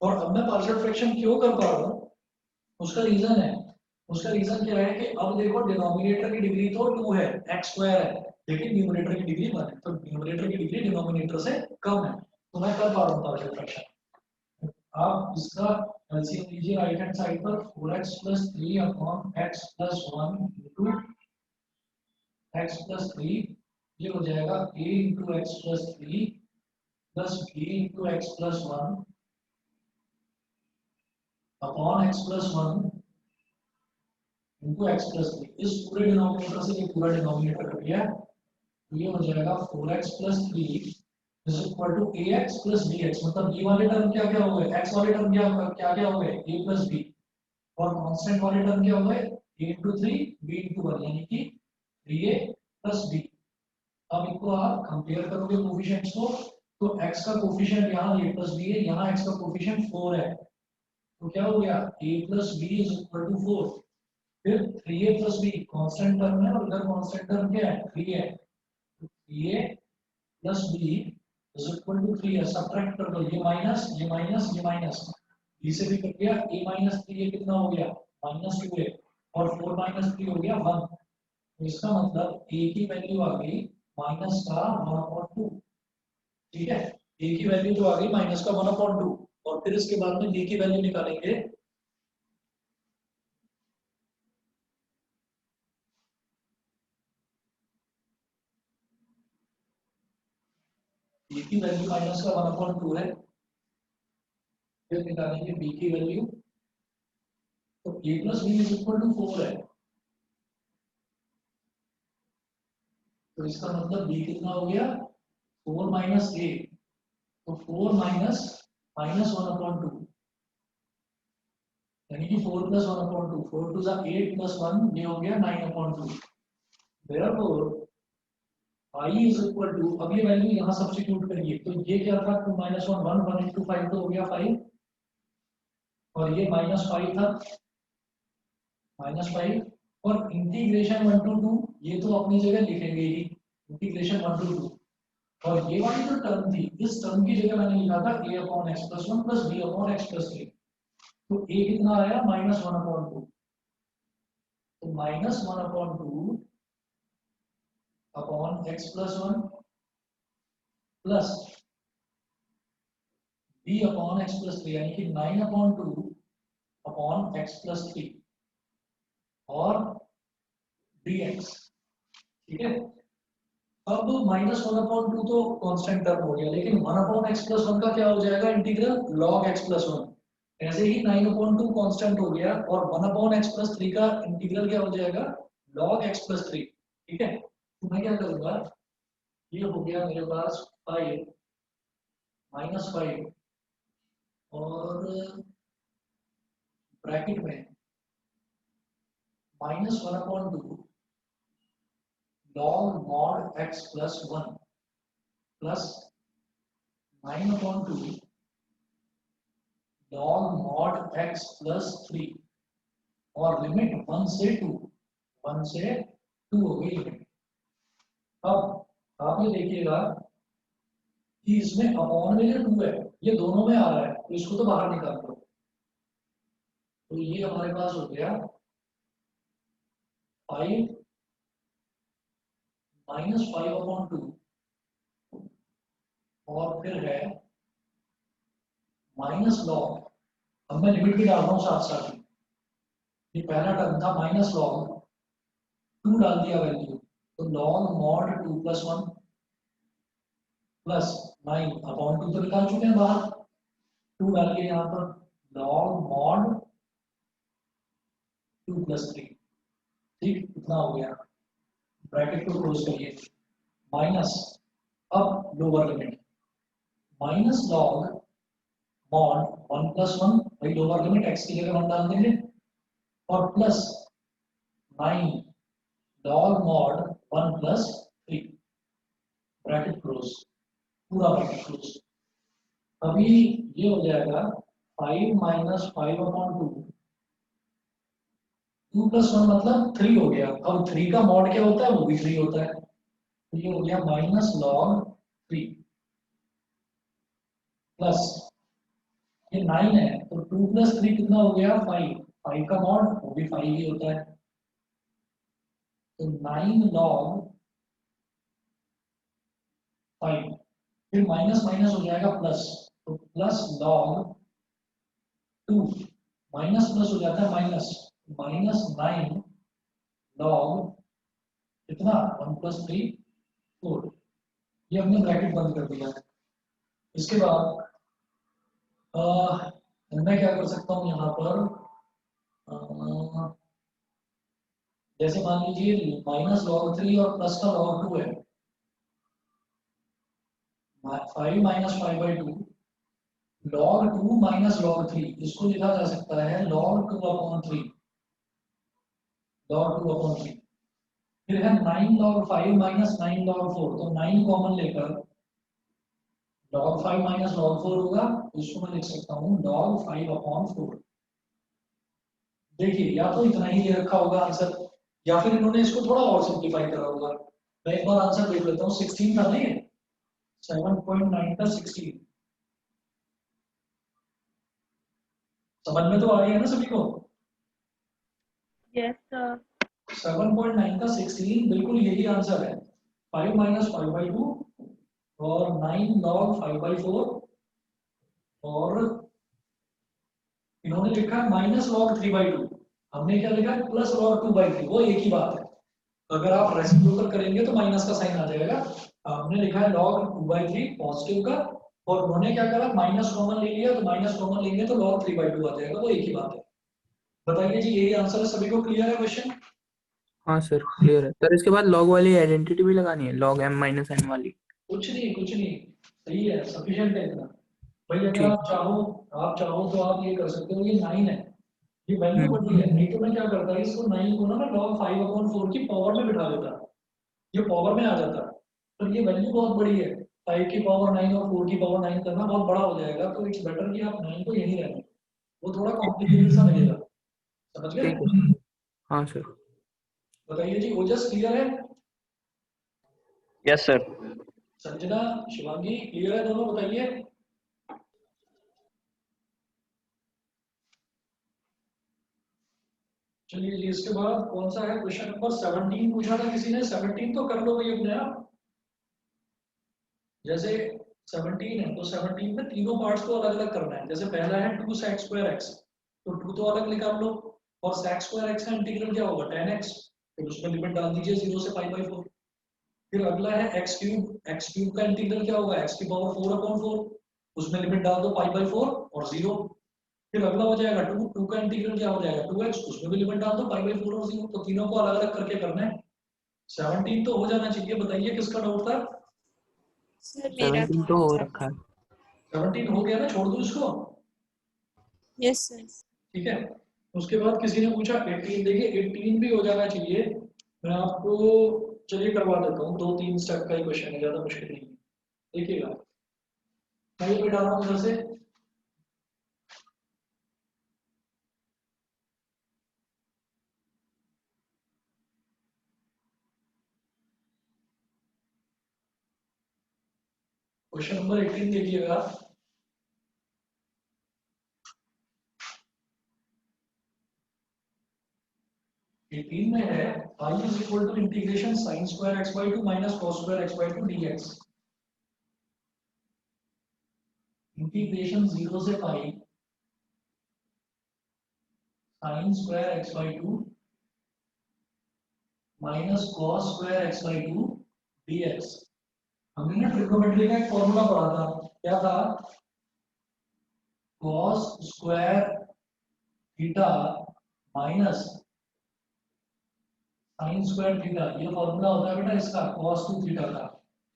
और अब मैं पार्शियल फ्रैक्शन क्यों कर पा रहा हूँ, उसका रीजन है। उसका रीजन क्या है कि अब देखो डिनोमिनेटर की डिग्री तो 2 है, x स्क्वायर है, लेकिन न्यूमरेटर की डिग्री 1 है, तो न्यूमरेटर की डिग्री डिनोमिनेटर से कम है, तो मैं कर पा रहा हूँ पार्शियल फ्रैक्शन। आप इसका एलसीएम लीजिए राइट हैंड साइड पर 4x plus 3 upon x plus 1 into x plus 3, ये हो जाएगा a into x plus 3 plus b into x plus 1 upon x plus 1 into x plus 3। इस पूरे डिनोमिनेटर से ये पूरा डिनोमिनेटर कट गया, तो ये हो जाएगा 4x plus 3 is equal to ax plus bx, मतलब b वाले टर्म क्या क्या हो गए, x वाले टर्म क्या क्या हो गए a प्लस b, और कांस्टेंट वाले टर्म क्या हो गए a इंटू 3 b इंटू 1, यानी कि 3a प्लस b। अब इनको आप कंपेयर करोगे कोफिशिएंट्स को, तो x का कोफिशिएंट यहाँ a प्लस b है, यहाँ x का कोफिशिएंट 4 है, तो क्या हो गया a plus b is equal to 4। फिर 3a plus b constant term है और इधर कांस्टेंट टर्म क्या है 3 है, तो 3a plus b is equal to 3 है। सब्ट्रैक्ट कर दो, ये माइनस ये माइनस ये माइनस, b से भी कट गया, a माइनस 3 ये कितना हो गया माइनस 2a, और 4 माइनस 3 हो गया 1, तो इसका मतलब a की वैल्यू आ गई माइनस का 1/2। ठीक है, a की वैल्यू जो आ गई माइनस का 1/2, और फिर इसके बाद में b की वैल्यू निकालेंगे। a की वैल्यू माइनस का 1/2 है, फिर निकालेंगे b की वैल्यू, तो a plus b is equal to 4 है, तो इसका मतलब b कितना हो गया 4 माइनस a, तो 4 माइनस माइनस 1/2, यानी कि 4 प्लस 1/2, 4 टू 8 प्लस 1, ये हो गया 9/2। Therefore I is equal to, अब ये वैल्यू यहाँ सब्स्टिट्यूट करिए, तो ये क्या था 2 माइनस 1 1 1 इंटू 5 तो हो गया 5, और ये माइनस 5 था माइनस 5, और इंटीग्रेशन 1 टू 2 ये तो अपनी जगह लिखेंगे ही, इंटीग्रेशन 1 टू 2, और ये वाली जो टर्म थी इस टर्म की जगह मैंने लिखा था a upon x plus 1 plus b upon x plus 3, तो a कितना आया माइनस 1/2, तो minus 1/2 upon x plus 1 plus b upon x plus 3, यानी कि 9/2 अपॉन एक्स प्लस 3 और dx। ठीक है, अब माइनस 1/2 तो कांस्टेंट टर्म हो गया, लेकिन 1/x प्लस 1 का क्या हो जाएगा इंटीग्रल log x प्लस 1, ऐसे ही 9/2 कांस्टेंट हो गया, और 1/x प्लस 3 का इंटीग्रल क्या हो जाएगा log x प्लस 3। ठीक है, तो मैं क्या करूंगा, ये हो गया मेरे पास 5 माइनस 5 और ब्रैकेट में minus 1/2 log mod x plus 1 plus 9/2 log mod x plus 3, और लिमिट 1 से 2 हो गई लिमिट। अब आप ये देखिएगा कि इसमें अपॉन में जो 2 है ये दोनों में आ रहा है, तो इसको तो बाहर निकाल दो, तो ये हमारे पास हो गया 5 माइनस 5/2, और फिर है माइनस लॉग, अब मैं लिमिट भी डाल रहा हूँ साथ साथ ही, ये पहला टर्म था माइनस लॉग 2 डाल दिया वैल्यू, तो log mod 2 plus 1 plus 9 upon 2 तो निकाल चुके हैं बाहर, 2 डाल के यहाँ पर लॉग मॉड 2 प्लस 3, ठीक इतना हो गया, ब्रैकेट को क्लोज करिए, माइनस अब lower limit minus log mod 1 plus 1, वही लोअर लिमिट x की जगह 1 डाल देंगे, और plus 9 log mod 1 plus 3, bracket close, पूरा ब्रैकेट क्लोज। अभी ये हो जाएगा 5 माइनस 5 अपॉन 2, 2 प्लस 1 मतलब 3 हो गया। अब 3 का मॉड क्या होता है, वो भी 3 होता है, तो ये हो गया माइनस लॉग 3 प्लस ये 9 है, तो 2 प्लस 3 कितना हो गया 5, 5 का मॉड वो भी 5 ही होता है, तो 9 लॉग 5, फिर माइनस माइनस हो जाएगा प्लस, तो प्लस लॉग 2, माइनस प्लस हो जाता है माइनस, माइनस 9 लॉग कितना 1 प्लस 3 4, ये हमने ब्रैकेट बंद कर दिया। इसके बाद मैं क्या कर सकता हूँ यहाँ पर, जैसे मान लीजिए माइनस लॉग 3 और प्लस का लॉग 2 है, 5 माइनस 5/2 लॉग 2 माइनस लॉग 3, इसको लिखा जा सकता है लॉग 2 अपॉन 3, लॉग 2 अपॉन 3। फिर है 9 लॉग 5 माइनस 9 लॉग 4, तो 9 कॉमन लेकर लॉग 5 माइनस लॉग 4 होगा, इसको मैं लिख सकता हूँ लॉग 5 अपॉन 4। देखिए या तो इतना ही दे रखा होगा आंसर, या फिर इन्होंने इसको थोड़ा और सिंप्लीफाई करा होगा। मैं एक बार आंसर देख लेता हूँ, 16 था नहीं, 7.9 का 16, समझ में तो आ रही है ना सभी को? Yes sir. 7.9 का 16 बिल्कुल यही आंसर है, 5 माइनस 5/2 और 9 लॉग 5/4, और इन्होंने लिखा है माइनस लॉग 3/2, हमने क्या लिखा है प्लस लॉग 2/3, वो एक ही बात है। अगर आप रेसिप्रोकल करेंगे तो माइनस का साइन आ जाएगा, हमने लिखा है लॉग 2/3 पॉजिटिव का, और उन्होंने क्या करा माइनस कॉमन ले लिया, तो माइनस कॉमन लेंगे तो लॉग 3/2 आ जाएगा, वो एक ही बात है। बताइए जी, यही आंसर है, सभी को क्लियर है क्वेश्चन? हाँ सर क्लियर है सर। इसके बाद लॉग वाली आइडेंटिटी भी लगानी है, लॉग m माइनस n वाली। कुछ नहीं कुछ नहीं, सही है, सफिशिएंट है इतना। भाई अगर ठीक। आप चाहो तो आप ये कर सकते हो, ये 9 है, ये वैल्यू बड़ी है, नहीं तो मैं क्या करता है इसको 9 को ना मैं log 5/4 की पावर में बिठा देता, ये पावर में आ जाता, पर ये वैल्यू बहुत बड़ी है, 5 की पावर 9 और 4 की पावर 9 करना बहुत बड़ा हो जाएगा, तो इट्स बेटर कि आप 9 को यहीं रहने, वो थोड़ा कॉम्प्लिकेटेड सा लगेगा, समझ गए? ठीक है। हाँ सर। बताइए जी, ओजस क्लियर है? Yes sir. Sanjana, Shivangi clear है दोनों? बताइए। चलिए जी, इसके बाद कौन सा है, क्वेश्चन नंबर 17 पूछा था किसी ने, 17 तो कर लो भाई अपने आप। जैसे 17 है तो 17 में तीनों पार्ट्स को अलग अलग करना है, जैसे पहला है 2 sec² x, तो 2 तो अलग निकाल लो, और sec² x का इंटीग्रल क्या होगा 10x, फिर उसमें लिमिट डाल दीजिए 0 से π/4। फिर अगला है x³ का इंटीग्रल क्या होगा x की पावर 4/4, उसमें लिमिट डाल दो π/4 और 0। फिर अगला हो जाएगा 2 का इंटीग्रल क्या हो जाएगा 2x, उसमें भी लिमिट डाल दो π/4 और 0, तो तीनों को अलग अलग करके करना है। 17 तो हो जाना चाहिए, बताइए किसका डाउट था? सर मेरा 17 तो हो था। रखा है। 17 हो गया ना, छोड़ दो इसको, यस सर। ठीक है। उसके बाद किसी ने पूछा 18, देखिए 18 भी हो जाना चाहिए, मैं आपको चलिए करवा देता हूँ, 2-3 स्टेप का ही क्वेश्चन है, ज्यादा मुश्किल नहीं है, देखिएगा मैं ये बिठा रहा हूँ इधर से, क्वेश्चन नंबर 18 देखिएगा। एटीन में है I is equal to integration sin² x/2 minus cos² x/2 dx, integration 0 से पाई sin² x/2 minus cos² x/2 dx। हमने ना ट्रिग्नोमेट्री का एक फॉर्मूला पढ़ा था, क्या था? cos square theta minus sine square theta, ये फॉर्मूला होता है बेटा इसका cos 2 थीटा का।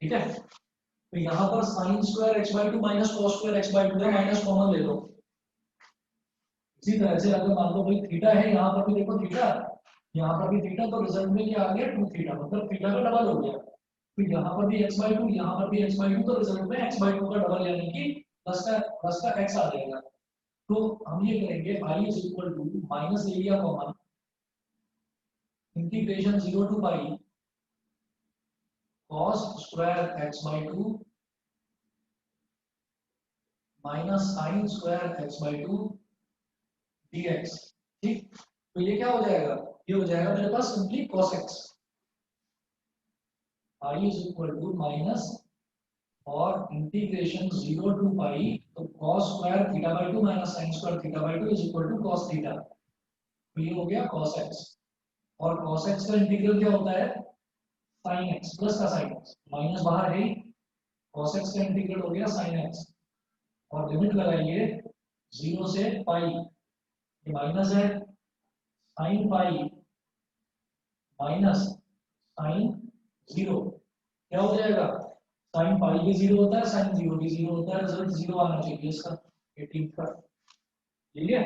ठीक है, तो यहाँ पर sign square x by two minus cos square x by to है, माइनस कॉमन ले लो। इसी तरह से अगर मान लो भाई थीटा है, यहाँ पर भी देखो थीटा, यहाँ पर भी थीटा, तो रिजल्ट में क्या आ गया? 2 थीटा, मतलब थीटा का डबल हो गया। तो यहाँ पर भी एक्स बाई टू, यहाँ पर भी एक्स बाई टू, तो रिजल्ट में एक्स बाई टू का डबल यानी कि प्लस का एक्स आ जाएगा। तो हम ये करेंगे I is equal to minus area common integration 0 to pi cos square x by two minus sine square x by two dx। ठीक, तो ये क्या हो जाएगा? ये हो जाएगा मेरे पास simply cos x। I is equal to minus और इंटीग्रेशन 0 टू पाई, तो cos square theta by two minus sine square theta by two is equal to cos theta. तो ये हो गया cos x, और cos x का integral क्या होता है? sin x प्लस का sin x, माइनस बाहर है, cos x का इंटीग्रल हो गया sin x, और लिमिट लगाइए 0 से पाई, ये माइनस है, sin पाई माइनस sin 0 क्या हो जाएगा? sin पाई भी 0 होता है, sin 0 भी 0 होता है, रिजल्ट 0 आना चाहिए इसका 18 का। ठीक है,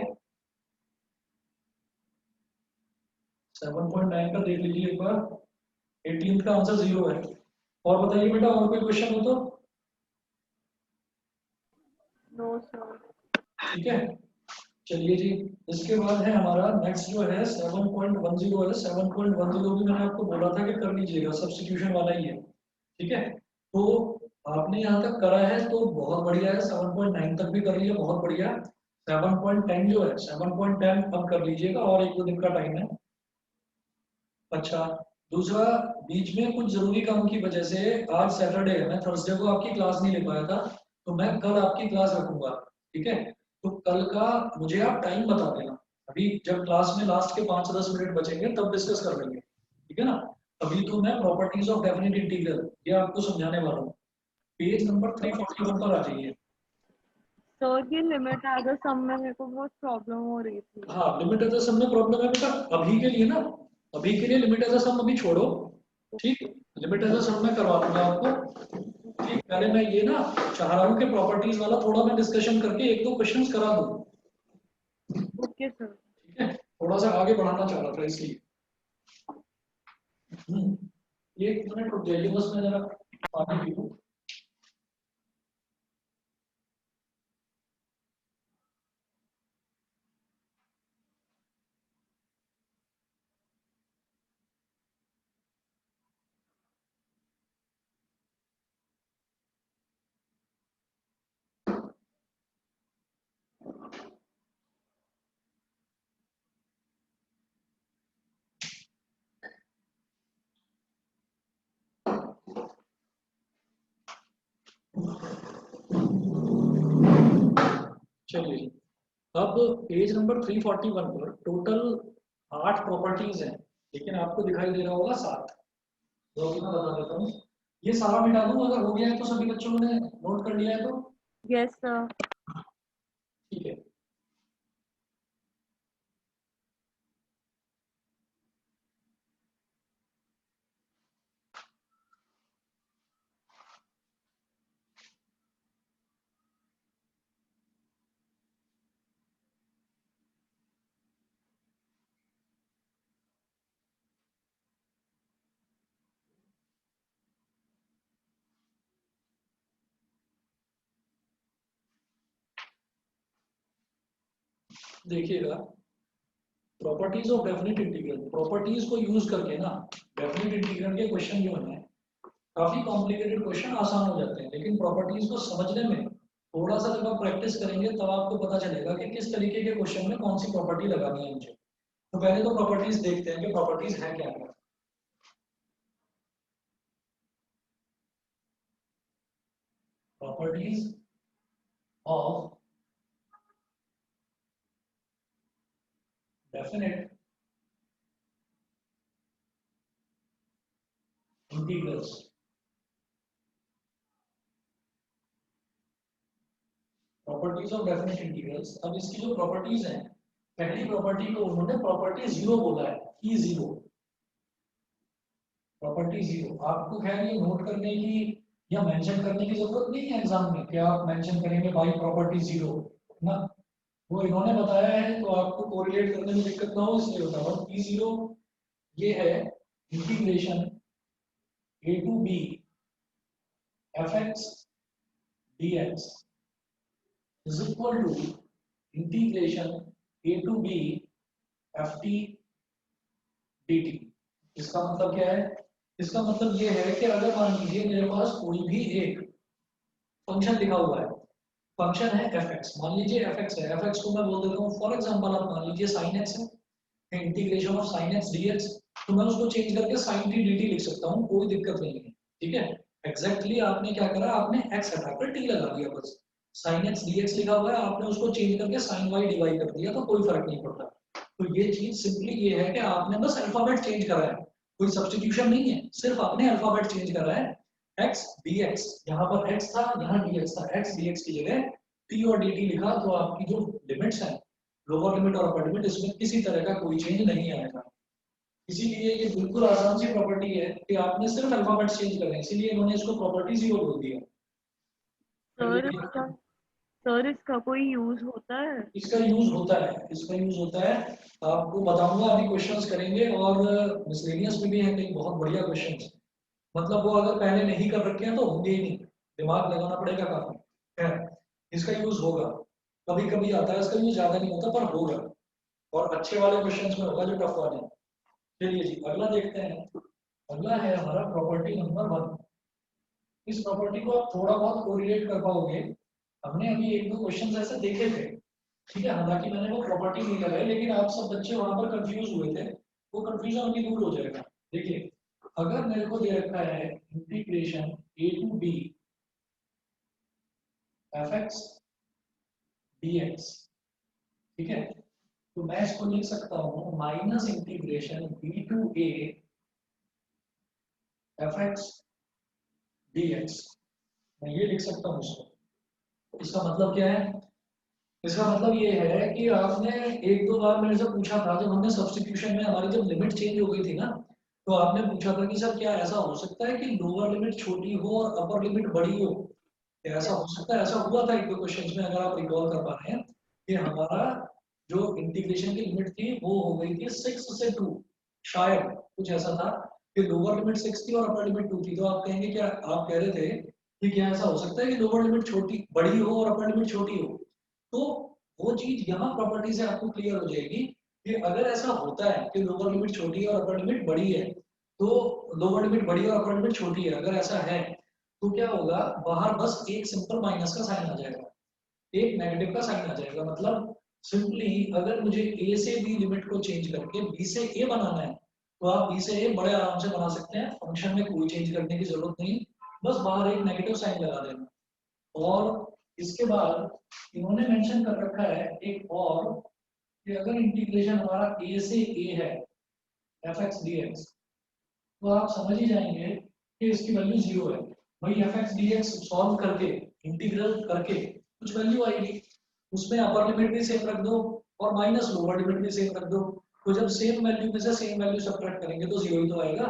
7.9 का देख लीजिए एक बार, 18 का आंसर 0 है। और बताइए बेटा, और कोई क्वेश्चन हो तो? No sir. ठीक है, चलिए जी, इसके बाद है हमारा नेक्स्ट जो है 7.10 है। 7.10 भी मैंने आपको बोला था कि कर लीजिएगा, सब्स्टिट्यूशन वाला ही है। ठीक है, तो आपने यहाँ तक करा है तो बहुत बढ़िया है, 7.9 तक भी कर लिया, बहुत बढ़िया। 7.10 जो है, 7.10 अब कर लीजिएगा, और 1-2 दिन का टाइम है। अच्छा, दूसरा, बीच में कुछ जरूरी काम की वजह से आज सैटरडे है, मैं थर्सडे को आपकी क्लास नहीं ले पाया था, तो मैं कल आपकी क्लास रखूंगा। ठीक है, तो कल का मुझे आप टाइम बता देना, अभी जब क्लास में लास्ट के 5-10 मिनट बचेंगे तब डिस्कस कर लेंगे। ठीक है ना? अभी तो मैं प्रॉपर्टीज ऑफ डेफिनेट इंटीग्रल ये आपको समझाने वाला हूँ। पेज नंबर 341 पर आ जाइए। सर ये लिमिट एज अ सम में मेरे को बहुत प्रॉब्लम हो रही थी। हाँ, लिमिट एज अ सम में प्रॉब्लम है बेटा, अभी के लिए ना, अभी के लिए लिमिट एज अ सम अभी छोड़ो। ठीक, लिमिट एज अ सम में करवा दूंगा आपको। ठीक, पहले मैं ये ना चाह रहा हूँ कि प्रॉपर्टीज वाला थोड़ा मैं डिस्कशन करके 1-2 क्वेश्चंस करा दूँ। Okay sir. ठीक है, थोड़ा सा आगे बढ़ाना चाह रहा था इसलिए। एक मिनट रुक जाइए बस, मैं जरा पानी पी लूं। चलिए, अब पेज नंबर 341 पर टोटल 8 प्रॉपर्टीज हैं, लेकिन आपको दिखाई दे रहा होगा 7। तो अभी मैं बता देता हूँ, ये सारा मिटा दूं अगर हो गया है तो, सभी बच्चों ने नोट कर लिया है तो? Yes sir. ठीक है, देखिएगा, properties of definite integral, properties को यूज करके ना डेफिनेट इंटीग्रल के क्वेश्चन जो है काफी कॉम्प्लिकेटेड क्वेश्चन आसान हो जाते हैं, लेकिन प्रॉपर्टीज को समझने में थोड़ा सा जब आप प्रैक्टिस करेंगे तब आपको पता चलेगा कि किस तरीके के क्वेश्चन में कौन सी प्रॉपर्टी लगानी है मुझे। तो पहले तो प्रॉपर्टीज देखते हैं कि प्रॉपर्टीज है क्या क्या। Properties of definite integrals. Properties of definite integrals. अब इसकी जो प्रॉपर्टीज हैं, पहली प्रॉपर्टी को उन्होंने प्रॉपर्टी जीरो बोला है, की जीरो, प्रॉपर्टी जीरो। आपको खैर ये नोट करने की या मेंशन करने की जरूरत नहीं है एग्जाम में कि आप मेंशन करेंगे बाई प्रॉपर्टी जीरो ना, वो इन्होंने बताया है तो आपको कोरिलेट करने में दिक्कत ना हो इसलिए होता है। पी जीरो ये है integration a to b f x D x is equal to integration a to b f t d t. इसका मतलब क्या है? इसका मतलब ये है कि अगर मान लीजिए मेरे पास कोई भी एक फंक्शन लिखा हुआ है, फंक्शन है एफ एक्स, मान लीजिए एफ एक्स है, एफ एक्स को मैं बोल देता हूँ फॉर एग्जांपल आप मान लीजिए साइन एक्स है, integration of sine x D x, तो मैं उसको चेंज करके साइन टी डी टी लिख सकता हूँ, कोई दिक्कत नहीं है, ठीक है। एग्जैक्टली आपने क्या करा, आपने एक्स हटाकर टी लगा दिया, बस साइन एक्स डी एक्स लिखा हुआ है, आपने उसको चेंज करके साइन वाई डी वाई कर दिया, तो कोई फर्क नहीं पड़ता। तो ये चीज सिंपली ये है कि आपने बस अल्फाबेट चेंज करा है, कोई सब्स्टिट्यूशन नहीं है, सिर्फ आपने अल्फाबेट चेंज करा है। x dx, यहाँ पर x था, यहाँ dx था, x dx की जगह t और dt लिखा, तो आपकी जो लिमिट्स हैं, लोअर लिमिट और अपर लिमिट, इसमें किसी तरह का कोई चेंज नहीं आएगा। इसीलिए ये बिल्कुल आसान सी प्रॉपर्टी है कि आपने सिर्फ अल्फाबेट चेंज करना है, इसीलिए इन्होंने इसको प्रॉपर्टी जीरो बोल दिया। सर इसका कोई यूज होता है? इसका यूज होता है, इसका यूज होता है, आपको बताऊंगा, अभी क्वेश्चंस करेंगे और मिसलेनियस में भी है कई बहुत बढ़िया क्वेश्चंस, मतलब वो अगर पहले नहीं कर रखे हैं तो होंगे ही नहीं, दिमाग लगाना पड़ेगा काफी है। इसका यूज होगा, कभी कभी आता है, इसका यूज ज्यादा नहीं होता पर होगा, और अच्छे वाले क्वेश्चंस में होगा जो टफ वाले हैं। चलिए जी अगला देखते हैं। अगला है हमारा प्रॉपर्टी नंबर 1। इस प्रॉपर्टी को आप थोड़ा बहुत कोरिलेट कर पाओगे, हमने अभी एक दो क्वेश्चंस ऐसे देखे थे, ठीक है, हालांकि मैंने वो प्रॉपर्टी नहीं लगाई, लेकिन आप सब बच्चे वहां पर कंफ्यूज हुए थे, वो कंफ्यूजन भी दूर हो जाएगा। देखिए अगर मेरे को दे रखा है integration a to b f x D x, ठीक है, तो मैं इसको लिख सकता हूँ minus integration b to a f x D x, मैं ये लिख सकता हूँ इसको। इसका मतलब क्या है? इसका मतलब ये है कि आपने एक दो बार मेरे से पूछा था, जब हमने सब्स्टिट्यूशन में हमारी जब लिमिट चेंज हो गई थी ना, तो आपने पूछा था कि सर क्या ऐसा हो सकता है कि लोअर लिमिट छोटी हो और अपर लिमिट बड़ी हो? क्या ऐसा हो सकता है? ऐसा हुआ था एक दो क्वेश्चंस में, अगर आप रिकॉल कर पा रहे हैं, कि हमारा जो इंटीग्रेशन की लिमिट थी वो हो गई थी 6 से 2, शायद कुछ ऐसा था कि लोअर लिमिट 6 थी और अपर लिमिट 2 थी। तो आप कहेंगे क्या, आप कह रहे थे कि क्या ऐसा हो सकता है कि लोअर लिमिट छोटी बड़ी हो और अपर लिमिट छोटी हो? तो वो चीज यहाँ प्रॉपर्टी से आपको क्लियर हो जाएगी कि अगर ऐसा होता है कि लोअर लिमिट छोटी है और अपर लिमिट बड़ी है, तो लोअर लिमिट बड़ी और अपर लिमिट छोटी है, अगर ऐसा है तो क्या होगा, बाहर बस एक सिंपल माइनस का साइन आ जाएगा, एक नेगेटिव का साइन आ जाएगा। मतलब सिंपली अगर मुझे ए से बी लिमिट को चेंज करके बी से ए बनाना है, तो आप बी से ए बड़े आराम से बना सकते हैं, फंक्शन में कोई चेंज करने की जरूरत नहीं, बस बाहर एक नेगेटिव साइन लगा देना। और इसके बाद इन्होंने मेंशन कर रखा है एक और, कि अगर इंटीग्रेशन हमारा a से a है एफ एक्स डी एक्स, तो आप समझ ही जाएंगे कि इसकी वैल्यू 0 है। भाई F x D x solve करके, इंटीग्रल करके कुछ वैल्यू आएगी, उसमें अपर लिमिट भी सेम रख दो और माइनस लोअर लिमिट भी सेम रख दो, तो जब सेम वैल्यू में से सेम वैल्यू सब्ट्रैक्ट करेंगे तो 0 ही तो आएगा।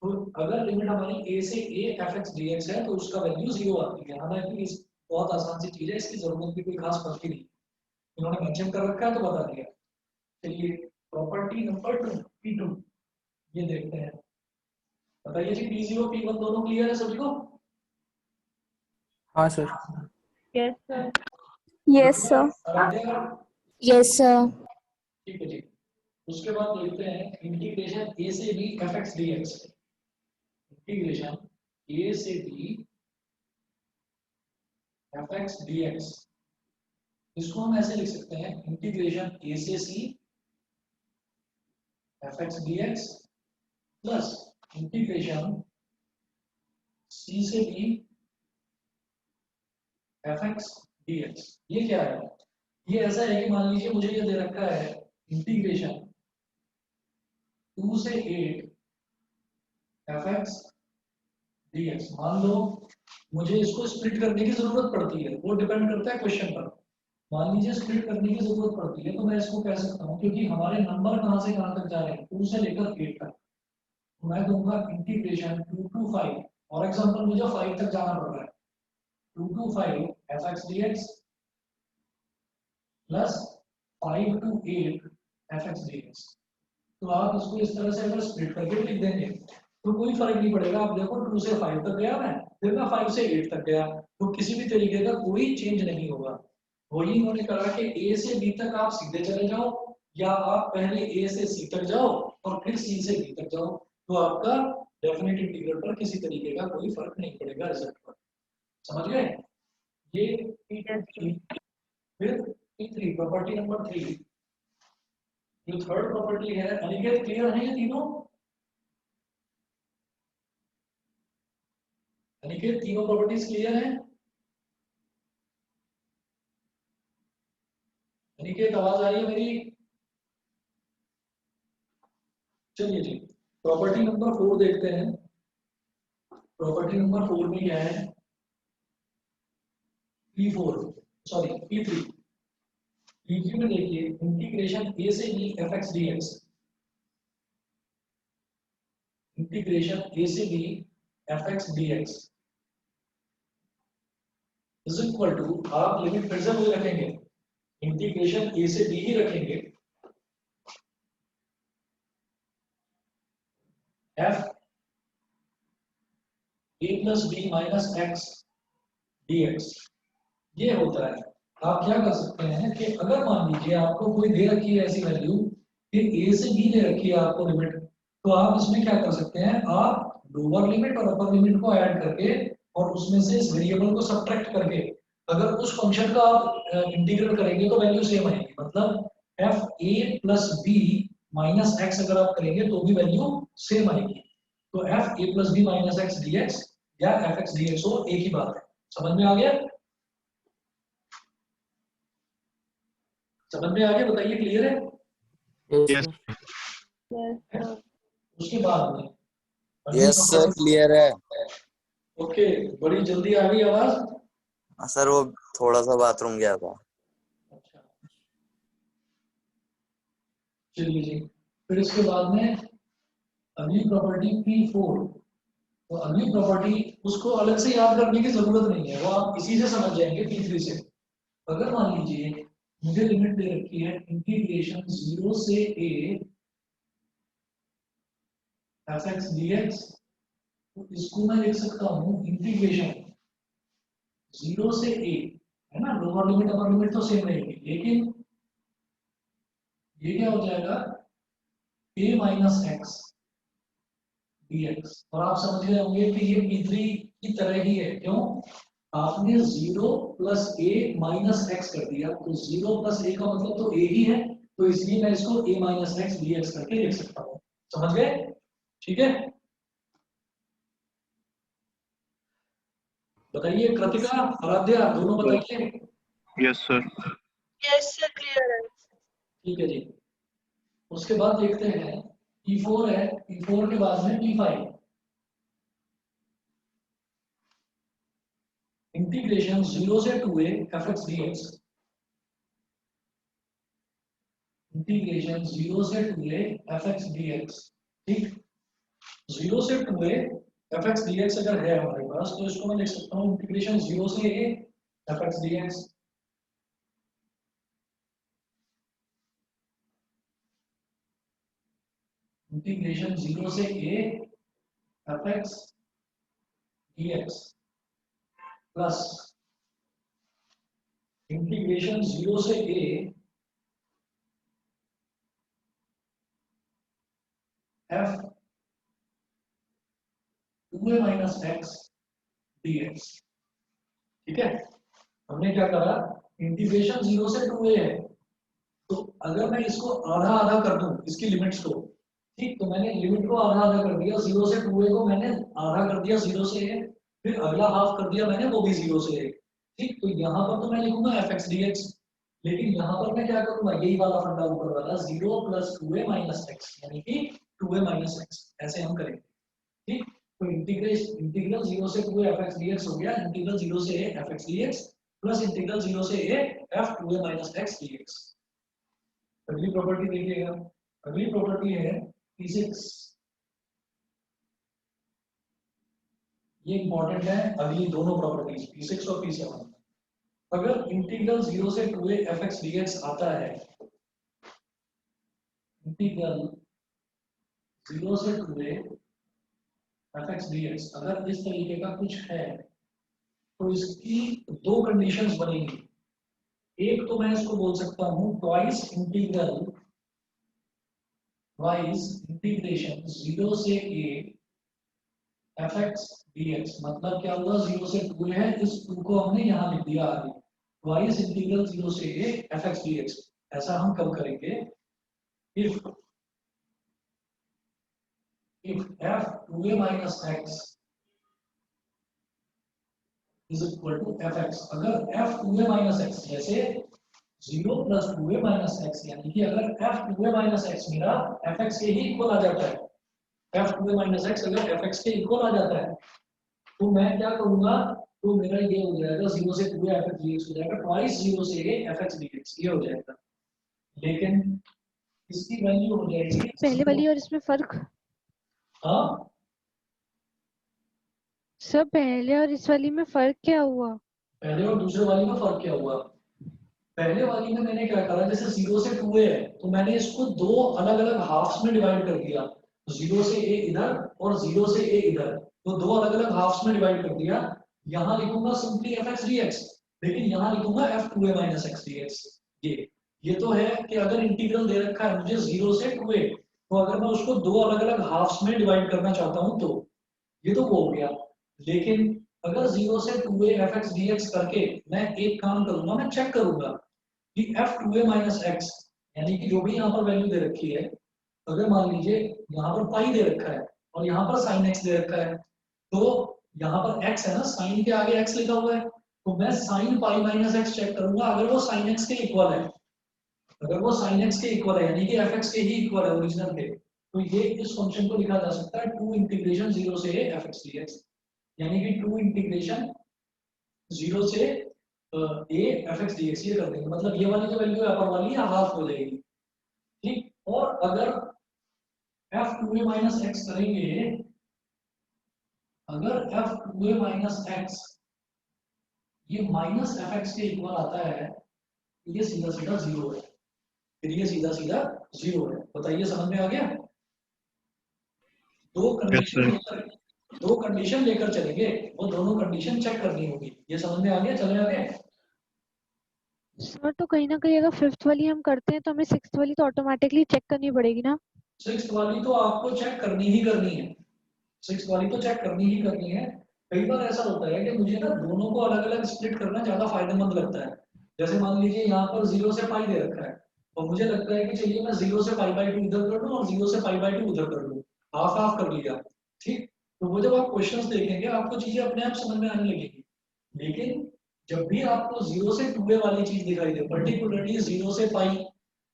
तो अगर लिमिट हमारी a से a F x D x है तो उसका वैल्यू 0 आती है। हालांकि बहुत आसान सी चीज है, इसकी जरूरत भी कोई खास पड़ती नहीं, इन्होंने मेंशन कर रखा है तो बता दिया। चलिए प्रॉपर्टी नंबर 2 P2 ये देखते हैं, बताइए जी P0 P1 दोनों क्लियर है सभी को? हाँ सर। Yes sir. Yes sir. Aaradhya का? Yes sir. ठीक है जी। उसके बाद देखते हैं इंटीग्रेशन a से b F x D X, integration a से b F x D X, इसको हम ऐसे लिख सकते हैं इंटीग्रेशन a से c F x D X plus integration c से b F x D X. ये क्या है? ये ऐसा है कि मान लीजिए मुझे ये दे रखा है इंटीग्रेशन 2 से 8 एफ एक्स डी एक्स, मान लो मुझे इसको स्प्लिट करने की जरूरत पड़ती है, वो डिपेंड करता है क्वेश्चन पर, मान लीजिए स्प्लिट करने की जरूरत पड़ती है तो मैं इसको कह सकता हूँ, क्योंकि हमारे नंबर कहाँ से कहाँ तक जा रहे हैं, 2 से लेकर 8 तक, तो मैं दूंगा इंटीग्रेशन 2 to 5, और एग्जांपल मुझे 5 तक जाना पड़ रहा है, 2 to 5 fx dx plus 5 to 8 fx dx। तो आप इसको इस तरह से अगर स्प्लिट करके लिख देंगे तो कोई फर्क नहीं पड़ेगा। आप देखो 2 से 5 तक गया मैं, फिर मैं 5 से 8 तक गया, तो किसी भी तरीके का कोई चेंज नहीं होगा। वही उन्होंने कहा कि ए से बी तक आप सीधे चले जाओ, या आप पहले ए से सी तक जाओ और फिर सी से बी तक जाओ, तो आपका डेफिनेट इंटीग्रल पर किसी तरीके का कोई फर्क नहीं पड़ेगा रिजल्ट पर। समझ गए? ये P2, फिर P3 प्रॉपर्टी नंबर 3, जो थर्ड प्रॉपर्टी है। अनिकेत क्लियर है ये तीनों? अनिकेत तीनों प्रॉपर्टीज क्लियर है? अनिकेत आवाज आ रही है मेरी? चलिए जी, प्रॉपर्टी नंबर 4 देखते हैं। प्रॉपर्टी नंबर 4 में क्या है? P4 sorry P3। P3 में देखिए इंटीग्रेशन a से b fx dx, integration a से b fx dx is equal to, आप लिमिट फिर से वही रखेंगे, इंटीग्रेशन a से b ही रखेंगे, f a plus b minus x dx। ये होता है। आप क्या कर सकते हैं कि अगर मान लीजिए आपको कोई दे रखी है ऐसी वैल्यू कि a से b दे रखी है आपको लिमिट, तो आप इसमें क्या कर सकते हैं, आप लोअर लिमिट और अपर लिमिट को ऐड करके और उसमें से इस वेरिएबल को सब्ट्रैक्ट करके अगर उस फंक्शन का आप इंटीग्रेट करेंगे तो वैल्यू सेम आएगी। मतलब f a plus b minus x अगर आप करेंगे तो भी वैल्यू सेम आएगी। तो f a plus b minus x dx या fx dx हो, एक ही बात है। समझ में आ गया? समझ में आ गया? बताइए, क्लियर है? Yes, sir. Yes sir. उसके बाद में यस सर क्लियर है। ओके, बड़ी जल्दी आ गई आवाज। सर वो थोड़ा सा बाथरूम गया था। अच्छा, चलिए जी, फिर इसके बाद में अगली प्रॉपर्टी P4। तो अगली प्रॉपर्टी उसको अलग से याद करने की जरूरत नहीं है, वो आप इसी से समझ जाएंगे P3 से। अगर मान लीजिए मुझे लिमिट दे रखी है इंटीग्रेशन 0 से a fx dx, तो इसको मैं लिख सकता हूँ इंटीग्रेशन 0 से a, है ना, लोअर लिमिट अपर लिमिट तो सेम रहेगी, लेकिन ये क्या हो जाएगा a माइनस एक्स dx। और आप समझ गए होंगे कि ये P3 की तरह ही है। क्यों? आपने 0 प्लस a माइनस एक्स कर दिया, तो 0 प्लस a का मतलब तो a ही है, तो इसलिए मैं इसको a माइनस एक्स dx करके लिख सकता हूँ। समझ गए? ठीक है, बताइए कृतिका, आराध्या, दोनों बताइए। Yes sir. Yes sir, clear है। ठीक है जी, उसके बाद देखते हैं P4 है, P4 के बाद में P5, इंटीग्रेशन 0 से 2a fx dx, इंटीग्रेशन 0 से 2a fx dx। ठीक, 0 से 2a fx dx अगर है हमारे पास, तो इसको मैं लिख सकता हूँ इंटीग्रेशन 0 से a fx dx, इंटीग्रेशन 0 से a fx dx plus integration 0 से a f 2a minus x dx। ठीक है, हमने क्या करा, इंटीग्रेशन 0 से 2a है, तो अगर मैं इसको आधा आधा कर दूं इसकी लिमिट्स को, ठीक, तो मैंने लिमिट को आधा आधा कर दिया, 0 से 2a को मैंने आधा कर दिया 0 से a, फिर अगला हाफ कर दिया मैंने वो भी 0 से a। ठीक, तो यहाँ पर तो मैं लिखूंगा fx dx, लेकिन यहाँ पर मैं क्या करूंगा, यही वाला फंडा ऊपर वाला 0 प्लस 2a माइनस एक्स, यानी कि 2a माइनस एक्स, ऐसे हम करेंगे। ठीक, तो इंटीग्रल 0 से 2a fx dx हो गया, इंटीग्रल 0 से a fx dx plus integral 0 से a f 2a minus x dx। अगली प्रॉपर्टी देखिएगा, अगली प्रॉपर्टी है P6। ये इंपॉर्टेंट है, अगली दोनों प्रॉपर्टीज P6 और P7। अगर इंटीग्रल 0 से 2a fx dx आता है, इंटीग्रल 0 से 2a fx dx अगर इस तरीके का कुछ है तो इसकी दो कंडीशंस बनेंगी। एक तो मैं इसको बोल सकता हूं ट्वाइस इंटीग्रेशन 0 से a fx dx, मतलब क्या हुआ, 0 से 2 है, इस 2 को हमने यहां लिख दिया आगे, ट्वाइस इंटीग्रल 0 से a fx dx। ऐसा हम कब करेंगे, if f 2a minus x is equal to fx, अगर f 2a minus x जैसे 0 plus 2a minus x, यानी कि अगर f 2a minus x मेरा fx के ही इक्वल आ जाता है, f 2a minus x अगर fx के इक्वल आ जाता है तो मैं क्या करूंगा, तो मेरा ये हो जाएगा 0 से 2a fx dx हो जाएगा, ट्वाइस 0 से a fx dx ये हो जाएगा। लेकिन इसकी वैल्यू हो जाएगी पहले वाली और इसमें फर्क, हाँ सर पहले और इस वाली में फर्क क्या हुआ? पहले और दूसरे वाली में फर्क क्या हुआ, पहले वाली में मैंने क्या करा, जैसे 0 से 2a है तो मैंने इसको दो अलग अलग हाफ्स में डिवाइड कर दिया, 0 से a इधर और 0 से a इधर, तो दो अलग अलग हाफ्स में डिवाइड कर दिया। यहाँ लिखूंगा सिंपली fx dx, लेकिन यहाँ लिखूंगा f 2a minus x dx। ये तो है कि अगर इंटीग्रल दे रखा है मुझे 0 से 2a, तो अगर मैं उसको दो अलग अलग हाफ्स में डिवाइड करना चाहता हूँ तो ये तो हो गया। लेकिन अगर 0 से 2a fx dx करके मैं एक काम करूंगा, मैं चेक करूंगा कि f 2a minus x, यानी कि जो भी यहाँ पर वैल्यू दे रखी है, अगर मान लीजिए यहाँ पर पाई दे रखा है और यहाँ पर sin x दे रखा है, तो यहाँ पर x है ना, sin के आगे x लिखा हुआ है, तो मैं sin pi minus x check करूंगा, अगर वो sin x के इक्वल है, अगर वो sin x के इक्वल है यानी कि fx के ही इक्वल है ओरिजिनल के, तो ये इस फंक्शन को लिखा जा सकता है 2 इंटीग्रेशन 0 से a fx dx, यानी कि 2 इंटीग्रेशन 0 से a fx dx ये कर देंगे, मतलब ये वाली जो वैल्यू है अपर वाली या हाफ हो जाएगी, ठीक। और अगर f 2a minus x करेंगे, अगर f 2a minus x ये माइनस fx के इक्वल आता है, ये सीधा सीधा 0 है, फिर ये सीधा सीधा 0 है। बताइए समझ में आ गया? दो कंडीशन लेकर चलेंगे, वो दोनों कंडीशन चेक करनी होगी। ये समझ में आ गया? चले आगे। सर तो कहीं ना कहीं अगर फिफ्थ वाली हम करते हैं तो हमें सिक्स्थ वाली तो ऑटोमेटिकली चेक करनी पड़ेगी ना? सिक्स्थ वाली तो आपको चेक करनी ही करनी है, सिक्स्थ वाली तो चेक करनी ही करनी है। कई बार ऐसा होता है कि मुझे ना दोनों को अलग अलग स्प्लिट करना ज्यादा फायदेमंद लगता है। जैसे मान लीजिए यहाँ पर 0 से पाई दे रखा है और मुझे लगता है कि चलिए मैं 0 से π/2 इधर कर लूं और 0 से π/2 उधर कर लूं, हाफ हाफ कर लिया, ठीक। तो वो जब आप क्वेश्चंस देखेंगे आपको चीजें अपने आप समझ में आने लगेगी। लेकिन जब भी आपको 0 से 2a वाली चीज दिखाई दे, पर्टिकुलरली 0 से पाई,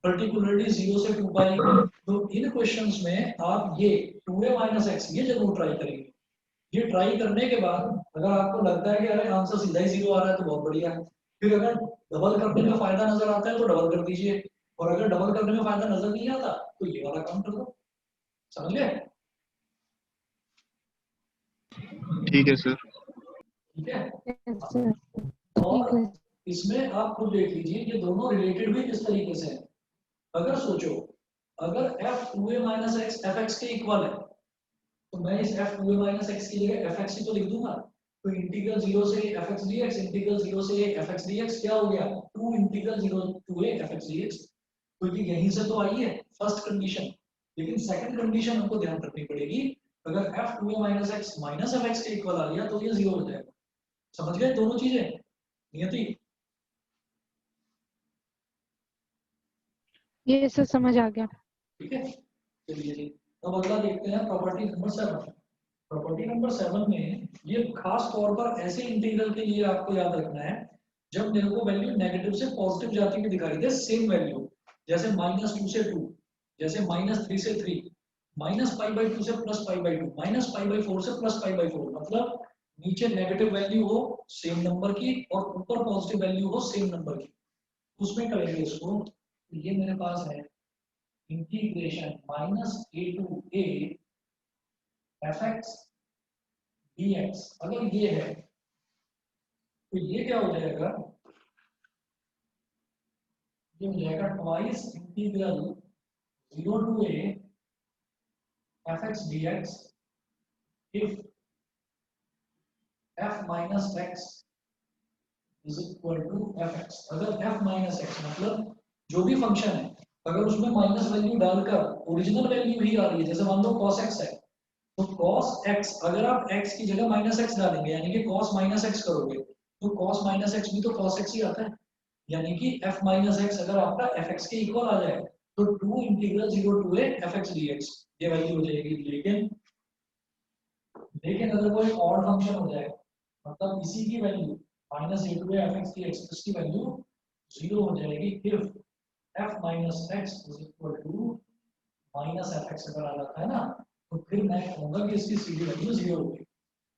पर्टिकुलरली 0 से 2 पाई, तो इन क्वेश्चंस में आप ये 2a minus x ये जरूर ट्राई करेंगे। ये ट्राई करने के बाद अगर आपको लगता है कि अरे आंसर सीधा ही 0 आ रहा है तो बहुत बढ़िया है, फिर अगर डबल करने में फायदा नजर आता है तो डबल कर दीजिए, और अगर डबल करने में फायदा नजर नहीं आता तो ये वाला काम कर दो। समझ गए? ठीक है सर। ठीक है। Yes, sir. और ठीक है। इसमें आप खुद देख लीजिए ये दोनों रिलेटेड भी किस तरीके से हैं। अगर सोचो अगर f 2a minus x fx के इक्वल है तो मैं इस f 2a minus x की जगह fx ही तो लिख दूंगा। तो इंटीग्रल 0 से fx dx, इंटीग्रल 0 से fx dx क्या हो गया, 2 integral 0 to a fx dx। तो ये यहीं से तो आई है फर्स्ट कंडीशन। लेकिन सेकंड कंडीशन हमको ध्यान रखनी पड़ेगी, अगर f 2a minus x minus fx के इक्वल आ गया तो ये 0 हो जाएगा। समझ गए दोनों चीजें? नियति ये सर समझ आ गया। ठीक है, चलिए जी अब अगला देखते हैं प्रॉपर्टी नंबर 7। प्रॉपर्टी नंबर 7 में ये खास तौर पर ऐसे इंटीग्रल के लिए आपको याद रखना है जब मेरे को वैल्यू नेगेटिव से पॉजिटिव जाती हुई दिखाई दे, सेम वैल्यू, जैसे -2 से 2, जैसे -3 से 3, -π/2 से +π/2, -π/4 से +π/4, मतलब नीचे नेगेटिव वैल्यू हो सेम नंबर की और ऊपर पॉजिटिव वैल्यू हो सेम नंबर की, उसमें करेंगे इसको। तो ये मेरे पास है integration minus a to a f x D x. अगर ये है तो ये क्या हो जाएगा, ये हो जाएगा twice integral 0 to a f x D x if f minus x is equal to f x. अगर f माइनस एक्स मतलब जो भी फंक्शन है अगर उसमें माइनस वैल्यू डालकर ओरिजिनल वैल्यू ही आ रही है, जैसे मान लो cos x है तो cos x अगर आप x की जगह माइनस एक्स डालेंगे यानी कि cos माइनस एक्स करोगे तो cos माइनस एक्स भी तो cos x ही आता है, यानी कि f माइनस एक्स अगर आपका fx के इक्वल आ जाए तो 2 integral 0 to a fx dx ये वैल्यू हो जाएगी। लेकिन अगर कोई ऑड फंक्शन हो जाए मतलब इसी की value minus a to a f x की एक्स इसकी वैल्यू 0 हो जाएगी if f minus x is equal to minus f x अगर आ जाता है ना तो फिर मैं कहूंगा कि इसकी सीधी वैल्यू 0 होगी।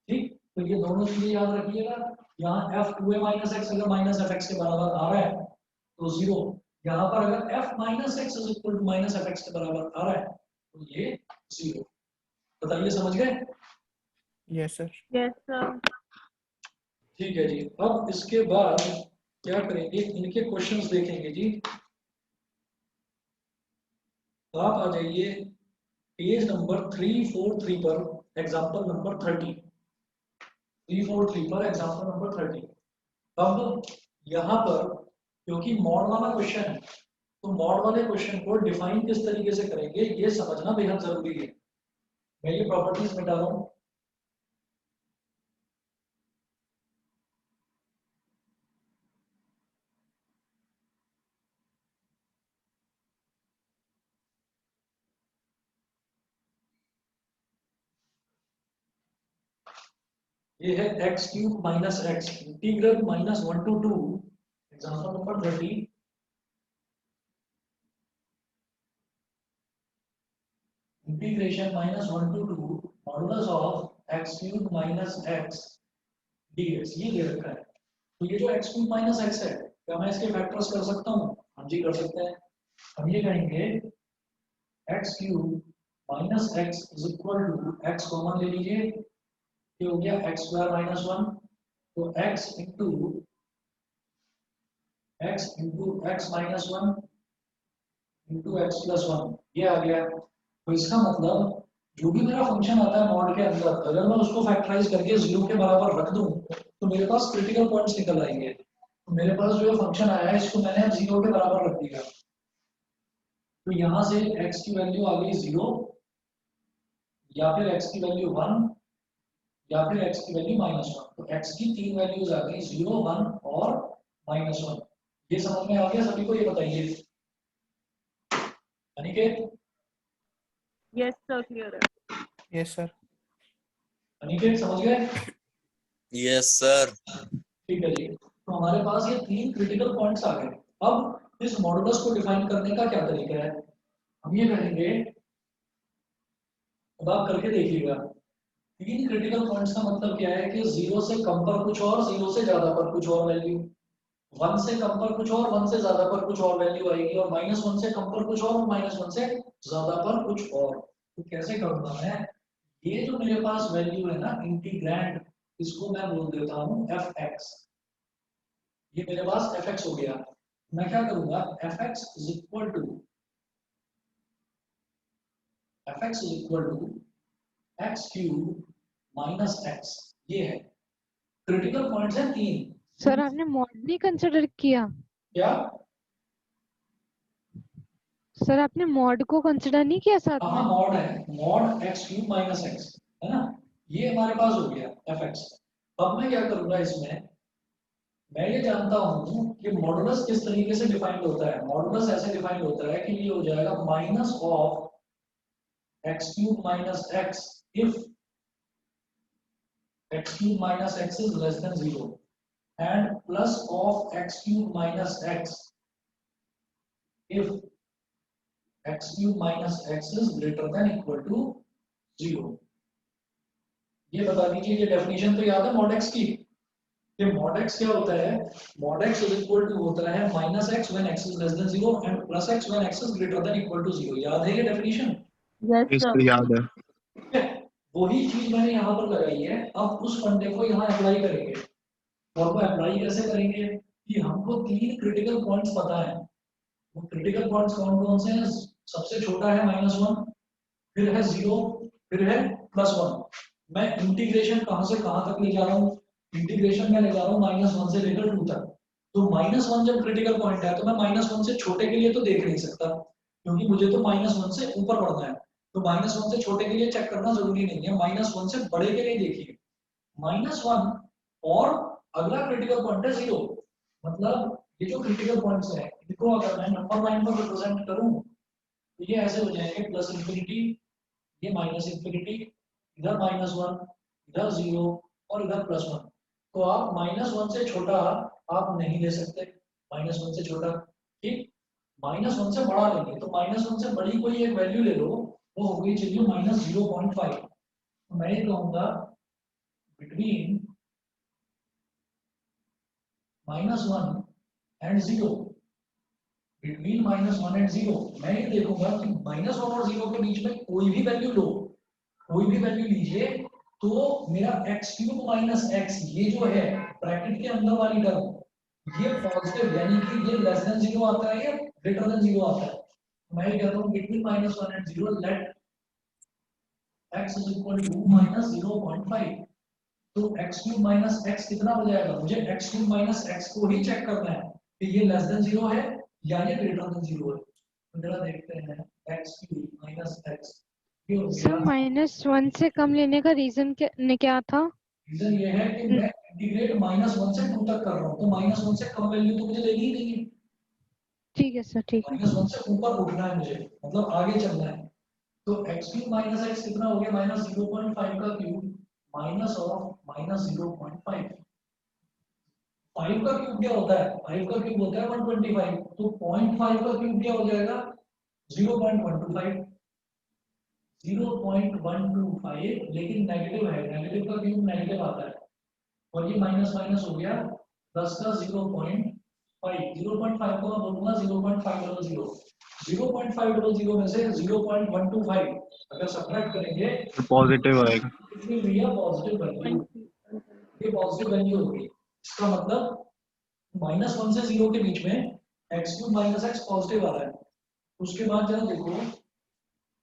ठीक, तो ये दोनों चीजें याद रखिएगा। यहाँ f 2a माइनस एक्स अगर माइनस एफ एक्स के बराबर आ रहा है तो 0, यहाँ पर अगर f minus x is equal to minus f x के बराबर आ रहा है तो ये 0। बताइए समझ गए? Yes sir. Yes sir. ठीक है जी। अब इसके बाद क्या करेंगे, इनके क्वेश्चंस देखेंगे जी। आप आ जाइए पेज नंबर 343 पर, एग्जांपल नंबर 30। 343 पर एग्जांपल नंबर 30। अब यहाँ पर क्योंकि मॉड वाला क्वेश्चन है तो मॉड वाले क्वेश्चन को डिफाइन किस तरीके से करेंगे ये समझना बेहद जरूरी है। मैं ये प्रॉपर्टीज मिटा रहा हूँ। ये है x cube minus x integral minus 1 to 2 example number 30। Integration minus 1 to 2 modulus of x cube minus x dx ये दे रखा है। तो ये जो एक्स क्यूब माइनस एक्स है क्या मैं इसके फैक्टर्स कर सकता हूँ? हाँ जी कर सकते हैं। हम ये कहेंगे x cube minus x is equal to x common ले लीजिए, ये हो गया एक्स स्क्वायर माइनस 1 तो x into x minus 1 into x plus 1 ये आ गया। तो इसका मतलब जो भी मेरा फंक्शन आता है मॉड के अंदर अगर मैं उसको फैक्टराइज करके 0 के बराबर रख दूं तो मेरे पास क्रिटिकल पॉइंट्स निकल आएंगे। तो मेरे पास जो फंक्शन आया है इसको मैंने 0 के बराबर रख दिया तो यहाँ से x की वैल्यू आ गई 0 या फिर x की वैल्यू 1 या फिर x की वैल्यू -1। तो x की तीन वैल्यूज आ गई 0, 1 और -1। ये समझ में आ गया सभी को? ये बताइए अनिकेत। यस सर क्लियर है। Yes sir. अनिकेत समझ गए? Yes sir. ठीक है जी। तो हमारे पास ये तीन क्रिटिकल पॉइंट्स आ गए। अब इस मॉडुलस को डिफाइन करने का क्या तरीका है? हम ये कहेंगे, अब आप करके देखिएगा। तीन क्रिटिकल पॉइंट्स का मतलब क्या है कि 0 से कम पर कुछ और 0 से ज्यादा पर कुछ और वैल्यू, 1 से कम पर कुछ और 1 से ज्यादा पर कुछ और वैल्यू आएगी और -1 से कम पर कुछ और -1 से ज्यादा पर कुछ और। तो कैसे करूंगा मैं? ये जो मेरे पास वैल्यू है ना इंटीग्रैंड इसको मैं बोल देता हूँ एफ एक्स। ये मेरे पास एफ एक्स हो गया। मैं क्या करूंगा f x is equal to x cube minus x. ये है क्रिटिकल पॉइंट्स है तीन। सर आपने मॉड नहीं कंसिडर किया? क्या? सर आपने मॉड को कंसिडर नहीं किया साथ हाँ में? मॉड है, mod x cube minus x है ना, ये हमारे पास हो गया एफ एक्स। अब मैं क्या करूंगा इसमें, मैं ये जानता हूँ कि मॉडुलस किस तरीके से डिफाइंड होता है। मॉडुलस ऐसे डिफाइंड होता है कि ये हो जाएगा minus of x cube minus x if x cube minus x is less than 0 and plus of x cube minus x if x cube minus x is greater than equal to 0। ये बता दीजिए, ये definition तो याद है mod x की? ये mod x क्या होता है? mod x is equal to होता है minus x when x is less than 0 and plus x when x is greater than equal to 0। याद है ये definition? Yes yes sir sir, याद है। ठीक है, वही चीज मैंने यहाँ पर लगाई है। अब उस फंडे को यहाँ अप्लाई करेंगे, और वो अप्लाई कैसे करेंगे कि हमको 3 क्रिटिकल पॉइंट्स पता है। वो क्रिटिकल पॉइंट्स कौन कौन से हैं? सबसे छोटा है -1, फिर है 0, फिर है +1। मैं इंटीग्रेशन कहाँ से कहाँ तक ले जा रहा हूँ? इंटीग्रेशन में ले जा रहा हूँ -1 से लेकर 2 तक। तो -1 जब क्रिटिकल पॉइंट है तो मैं -1 से छोटे के लिए तो देख नहीं सकता, क्योंकि मुझे तो -1 से ऊपर बढ़ना है। तो -1 से छोटे के लिए चेक करना जरूरी नहीं है, -1 से बड़े के लिए देखिए। -1 और अगला क्रिटिकल पॉइंट है 0। मतलब ये जो क्रिटिकल पॉइंट्स हैं इनको अगर मैं नंबर लाइन पर रिप्रेजेंट करूं तो ये ऐसे हो जाएंगे +∞, ये -∞, इधर -1, इधर 0 और इधर +1। तो आप -1 से छोटा आप नहीं ले सकते, -1 से छोटा, ठीक। -1 से बड़ा लेंगे तो -1 से बड़ी कोई एक वैल्यू ले लो, वो हो गई चलिए -0.5। तो मैं ये कहूंगा बिटवीन -1 एंड 0, बिटवीन -1 एंड 0 मैं ये देखूंगा कि -1 और 0 के बीच में कोई भी वैल्यू लो, कोई भी वैल्यू लीजिए, तो मेरा x³ - x ये जो है ब्रैकेट के अंदर वाली टर्म, ये पॉजिटिव यानी कि ये लेस देन 0 आता है या ग्रेटर देन 0 आता है। मैं ये कहता हूँ between -1 and 0 let x is equal to -0.5। तो x³ - x कितना हो जाएगा? मुझे x³ - x को ही चेक करना है कि ये लेस देन 0 है या ये ग्रेटर देन 0 है। तो जरा देखते हैं x³ - x ये हो सर गया। -1 से कम लेने का रीजन क्या था? रीजन ये है कि मैं इंटीग्रेट -1 से 2 तक कर रहा हूँ, तो -1 से कम वैल्यू तो मुझे लेनी ही नहीं है। ठीक है सर, ठीक है। -1 से ऊपर उठना है मुझे, मतलब आगे चलना है। तो x³ - x कितना हो गया? -0.5 का क्यूब माइनस ऑफ -0.5। 5 का क्यूब क्या होता है? 5 का क्यूब होता है 125। तो 0.5 का क्यूब क्या हो जाएगा? 0.125। 0.125, लेकिन नेगेटिव है, नेगेटिव का क्यूब नेगेटिव आता है, और ये माइनस माइनस हो गया 10 का 0.5। 0.5 को मैं बोलूंगा 0.500। 0.500 में से 0.125 अगर सब्ट्रैक्ट करेंगे पॉजिटिव आएगा। It will be a positive value. ये पॉजिटिव वैल्यू होगी, इसका मतलब -1 से 0 के बीच में x³ - x पॉजिटिव आ रहा है। उसके बाद जरा देखो,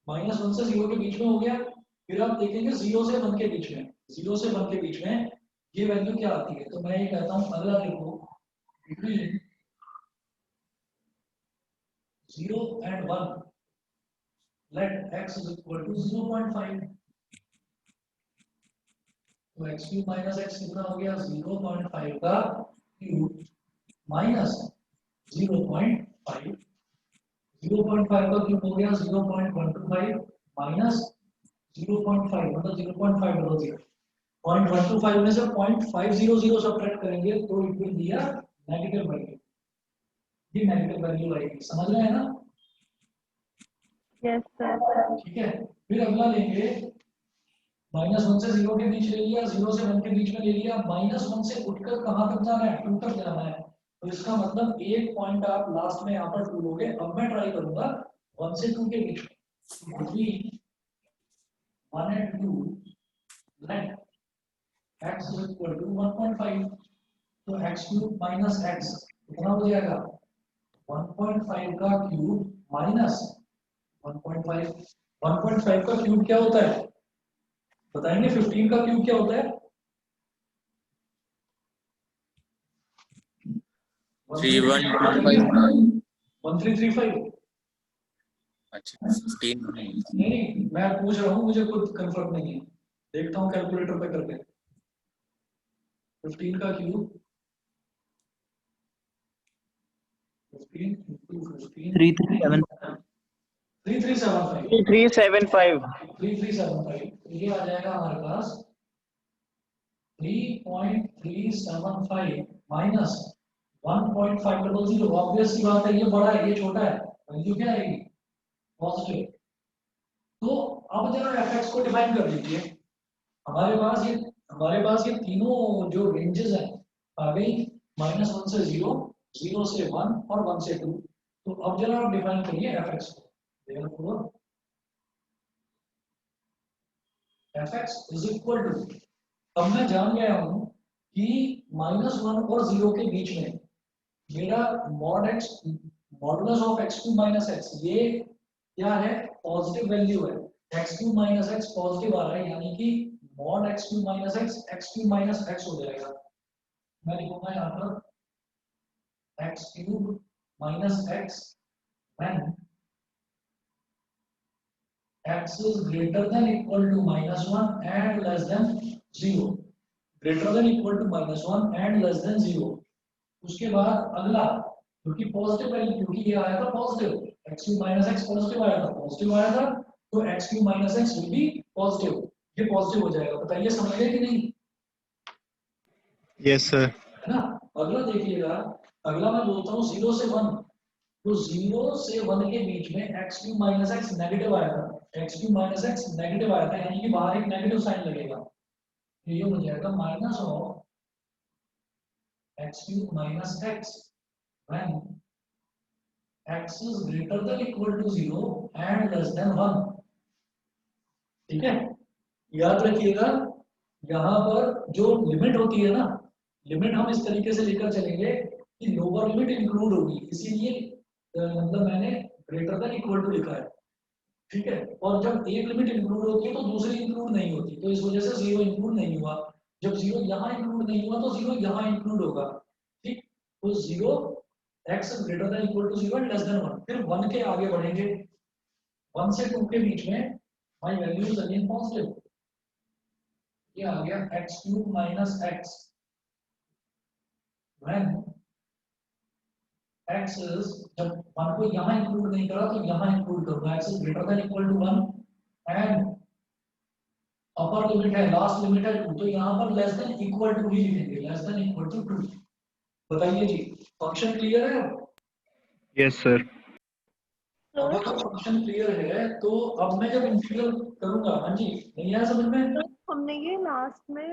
-1 से 0 के बीच में हो गया, फिर आप देखेंगे 0 से 1 के बीच में, 0 से 1 के बीच में ये वैल्यू क्या आती है। तो मैं ये कहता हूं अगला देखो, between 0 and 1 let x is equal to 0.5। तो x³ - x कितना हो गया? 0.5 का क्यूब माइनस 0.5। 0.5 का क्यूब हो गया 0.125 माइनस 0.5, मतलब 0.500। 0.125 में से 0.500 सब्ट्रैक्ट करेंगे तो it will be a negative value. ये नेगेटिव वैल्यू आएगी, समझ रहे हैं ना? यस सर ठीक है, फिर अगला लेंगे, -1 से 0 के बीच ले लिया, 0 से 1 के बीच में ले लिया, -1 से उठकर कहां तक जाना है? 2 तक जाना है। तो इसका मतलब एक पॉइंट आप लास्ट में यहाँ पर 2 लोगे। अब मैं ट्राई करूंगा 1 से 2 के बीच में, between 1 and 2 let x is equal to 1.5। तो x³ - x कितना हो जाएगा? 1.5 का क्यूब माइनस 1.5। 1.5 का क्यूब क्या होता है बताएंगे? 15 का क्यूब क्या होता है? 3125। 1335। अच्छा 15 नहीं, मैं पूछ रहा हूँ, मुझे खुद कंफर्म नहीं है, देखता हूँ कैलकुलेटर पे करके। 15 का क्यूब 15 into 15 3375 3375 3375 3375। ये आ जाएगा हमारे पास 3.375 माइनस 1.500। ऑब्वियस सी बात है, ये बड़ा है ये छोटा है, वैल्यू क्या आएगी? पॉजिटिव। तो अब जरा fx को डिफाइन कर दीजिए। हमारे पास ये तीनों जो रेंजेस हैं आ गई, -1 से 0, 0 से 1 और 1 से 2। तो अब जरा आप डिफाइन करिए fx को। therefore fx is equal to, अब मैं जान गया हूं कि -1 और 0 के बीच में मेरा mod x modulus of x³ - x, ये क्या है, पॉजिटिव वैल्यू है। x³ - x पॉजिटिव आ रहा है, यानी कि mod x³ - x x³ - x हो जाएगा। मैं लिखूंगा यहाँ पर x³ - x when x is greater than equal to -1 and less than 0, greater than equal to -1 and less than 0। उसके बाद अगला, क्योंकि पॉजिटिव वैल्यू, क्योंकि ये आया था पॉजिटिव, x³ - x पॉजिटिव आया था, तो x³ - x will be positive, ये पॉजिटिव हो जाएगा। बताइए समझ गए कि नहीं? Yes sir. है ना। अगला देखिएगा, अगला मैं बोलता हूँ 0 से 1, तो 0 से 1 के बीच में x³ - x नेगेटिव आया था, x³ - x नेगेटिव आया था, यानी कि बाहर एक नेगेटिव साइन लगेगा, तो ये हो जाएगा minus of x³ - x when x is greater than equal to 0 and less than 1। ठीक है, याद रखिएगा, यहाँ पर जो लिमिट होती है ना, लिमिट हम इस तरीके से लेकर चलेंगे कि लोअर लिमिट इंक्लूड होगी, इसीलिए मतलब मैंने ग्रेटर देन इक्वल टू लिखा है। ठीक है, और जब एक लिमिट इंक्लूड होती है तो दूसरी इंक्लूड नहीं होती, तो इस वजह से 0 इंक्लूड नहीं हुआ। जब 0 यहाँ इंक्लूड नहीं हुआ तो 0 यहाँ इंक्लूड होगा। ठीक, तो 0 x greater than equal to 0 and less than 1, फिर 1 के आगे बढ़ेंगे, 1 से 2 के बीच में my value is again positive, ये आ गया x³ - x when x is, जब 1 को यहाँ इंक्लूड नहीं करा तो यहाँ इंक्लूड करूंगा, x is greater than equal to 1 and upper limit है, लास्ट लिमिट है 2, तो यहाँ पर लेस देन इक्वल टू ही लिखेंगे, लेस देन इक्वल टू 2। बताइए जी, फंक्शन क्लियर है? Yes sir. अब अगर फंक्शन क्लियर है तो अब मैं जब इंटीग्रल करूंगा, हाँ जी, नहीं आया समझ में? तो हमने ये लास्ट में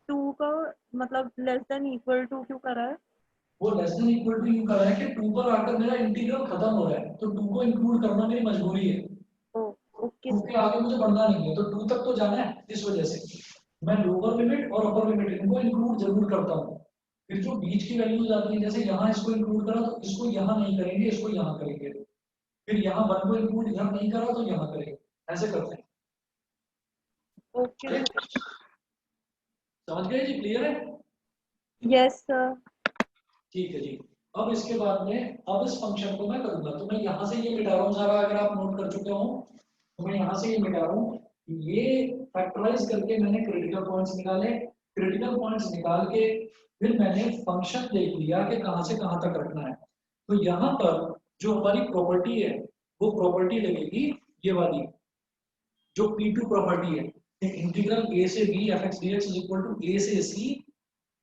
2 का मतलब लेस देन इक्वल टू क्यों करा है? वो लेस देन इक्वल टू यूं कर रहा है कि 2 पर आकर मेरा इंटीग्रल खत्म हो रहा है, तो 2 को इंक्लूड करना मेरी मजबूरी है। ओके 2 के आगे मुझे बढ़ना नहीं है, तो 2 तक तो जाना है, इस वजह से मैं लोअर लिमिट और अपर लिमिट इनको इंक्लूड जरूर करता हूँ। फिर जो बीच की वैल्यूज आती है, जैसे यहाँ इसको इंक्लूड करा तो इसको यहाँ नहीं करेंगे, इसको यहाँ करेंगे, फिर यहाँ 1 को इंक्लूड यहाँ नहीं करा तो यहाँ करेंगे, ऐसे करते हैं। ओके समझ गए जी? क्लियर है? Yes sir. ठीक है जी। अब इसके बाद में अब इस फंक्शन को मैं करूंगा, तो मैं यहाँ से ये मिटा रहा हूँ सारा, अगर आप नोट कर चुके हो तो मैं यहाँ से ये मिटा रहा हूँ। ये फैक्टराइज करके मैंने क्रिटिकल पॉइंट्स निकाले, क्रिटिकल पॉइंट्स निकाल के फिर मैंने फंक्शन देख लिया कि कहाँ से कहाँ तक रखना है। तो यहाँ पर जो हमारी प्रॉपर्टी है वो प्रॉपर्टी लगेगी ये वाली, जो P2 प्रॉपर्टी है, इंटीग्रल a से b fx dx is equal to a से c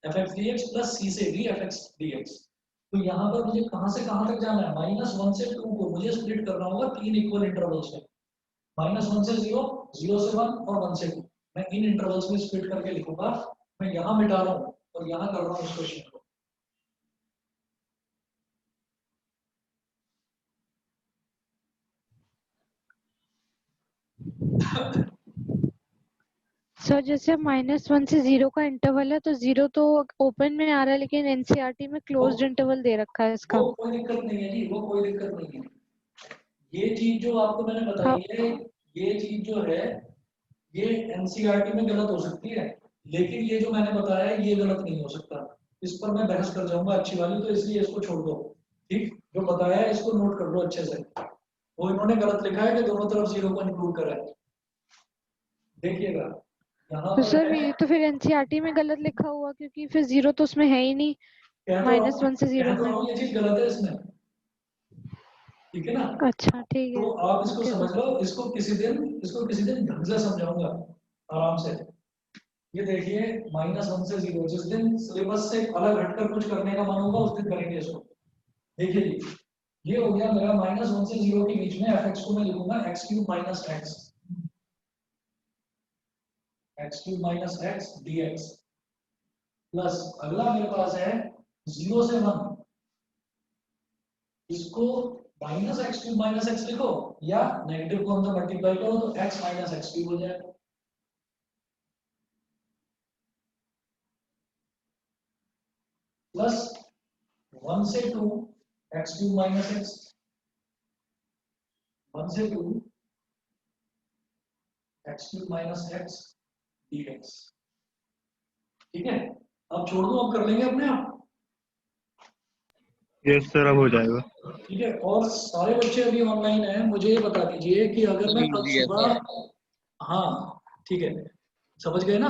fx dx plus c से b fx dx। तो यहाँ पर मुझे कहाँ से कहाँ तक जाना है, -1 से 2 को मुझे स्प्लिट करना होगा 3 इक्वल इंटरवल्स में, -1 से 0, 0 से 1 और 1 से 2। मैं इन इंटरवल्स में स्प्लिट करके लिखूंगा। मैं यहाँ मिटा रहा हूँ और यहाँ कर रहा हूँ इस क्वेश्चन को। सर जैसे -1 से 0 का इंटरवल है, तो 0 तो ओपन में आ रहा है, लेकिन एनसीईआरटी में क्लोज्ड इंटरवल दे रखा है इसका। वो कोई दिक्कत नहीं है जी, वो कोई दिक्कत नहीं है। ये चीज जो आपको मैंने बताई है, ये चीज जो है ये एनसीईआरटी में गलत हो सकती है, लेकिन ये जो मैंने बताया है ये गलत नहीं हो सकता। इस पर मैं बहस कर जाऊंगा अच्छी वाली, तो इसलिए इसको छोड़ दो। ठीक, जो बताया है इसको नोट कर लो अच्छे से। वो इन्होंने गलत लिखा है कि दोनों तरफ 0 को इंक्लूड करा है। देखिएगा यहाँ तो पर सर है, ये तो फिर एनसीईआरटी में गलत लिखा हुआ, क्योंकि फिर 0 तो उसमें है ही नहीं, -1 से 0 में। ये चीज गलत है इसमें, ठीक है ना? अच्छा ठीक है, तो आप इसको ओके समझ सर। लो, इसको किसी दिन ढंग से समझाऊंगा आराम से। ये देखिए -1 से 0, जिस दिन सिलेबस से अलग हटकर कुछ करने का मन होगा उस दिन करेंगे इसको। देखिए जी, ये हो गया मेरा -1 से 0 के बीच में fx को मैं लिखूंगा x³ - x, x cube minus x dx plus अगला मेरे पास है 0 से 1, इसको minus x cube minus x लिखो या नेगेटिव को अंदर मल्टीप्लाई करो तो x माइनस एक्स क्यूब हो जाएगा। प्लस 1 से 2 एक्स क्यूब माइनस एक्स, 1 से 2 x cube minus x dx। ठीक है, अब छोड़ दो, अब कर लेंगे अपने आप। यस सर, अब हो जाएगा। ठीक है, और सारे बच्चे अभी ऑनलाइन हैं, मुझे ये बता दीजिए कि अगर मैं कल जी, yes, सुबह, हाँ ठीक है, समझ गए ना?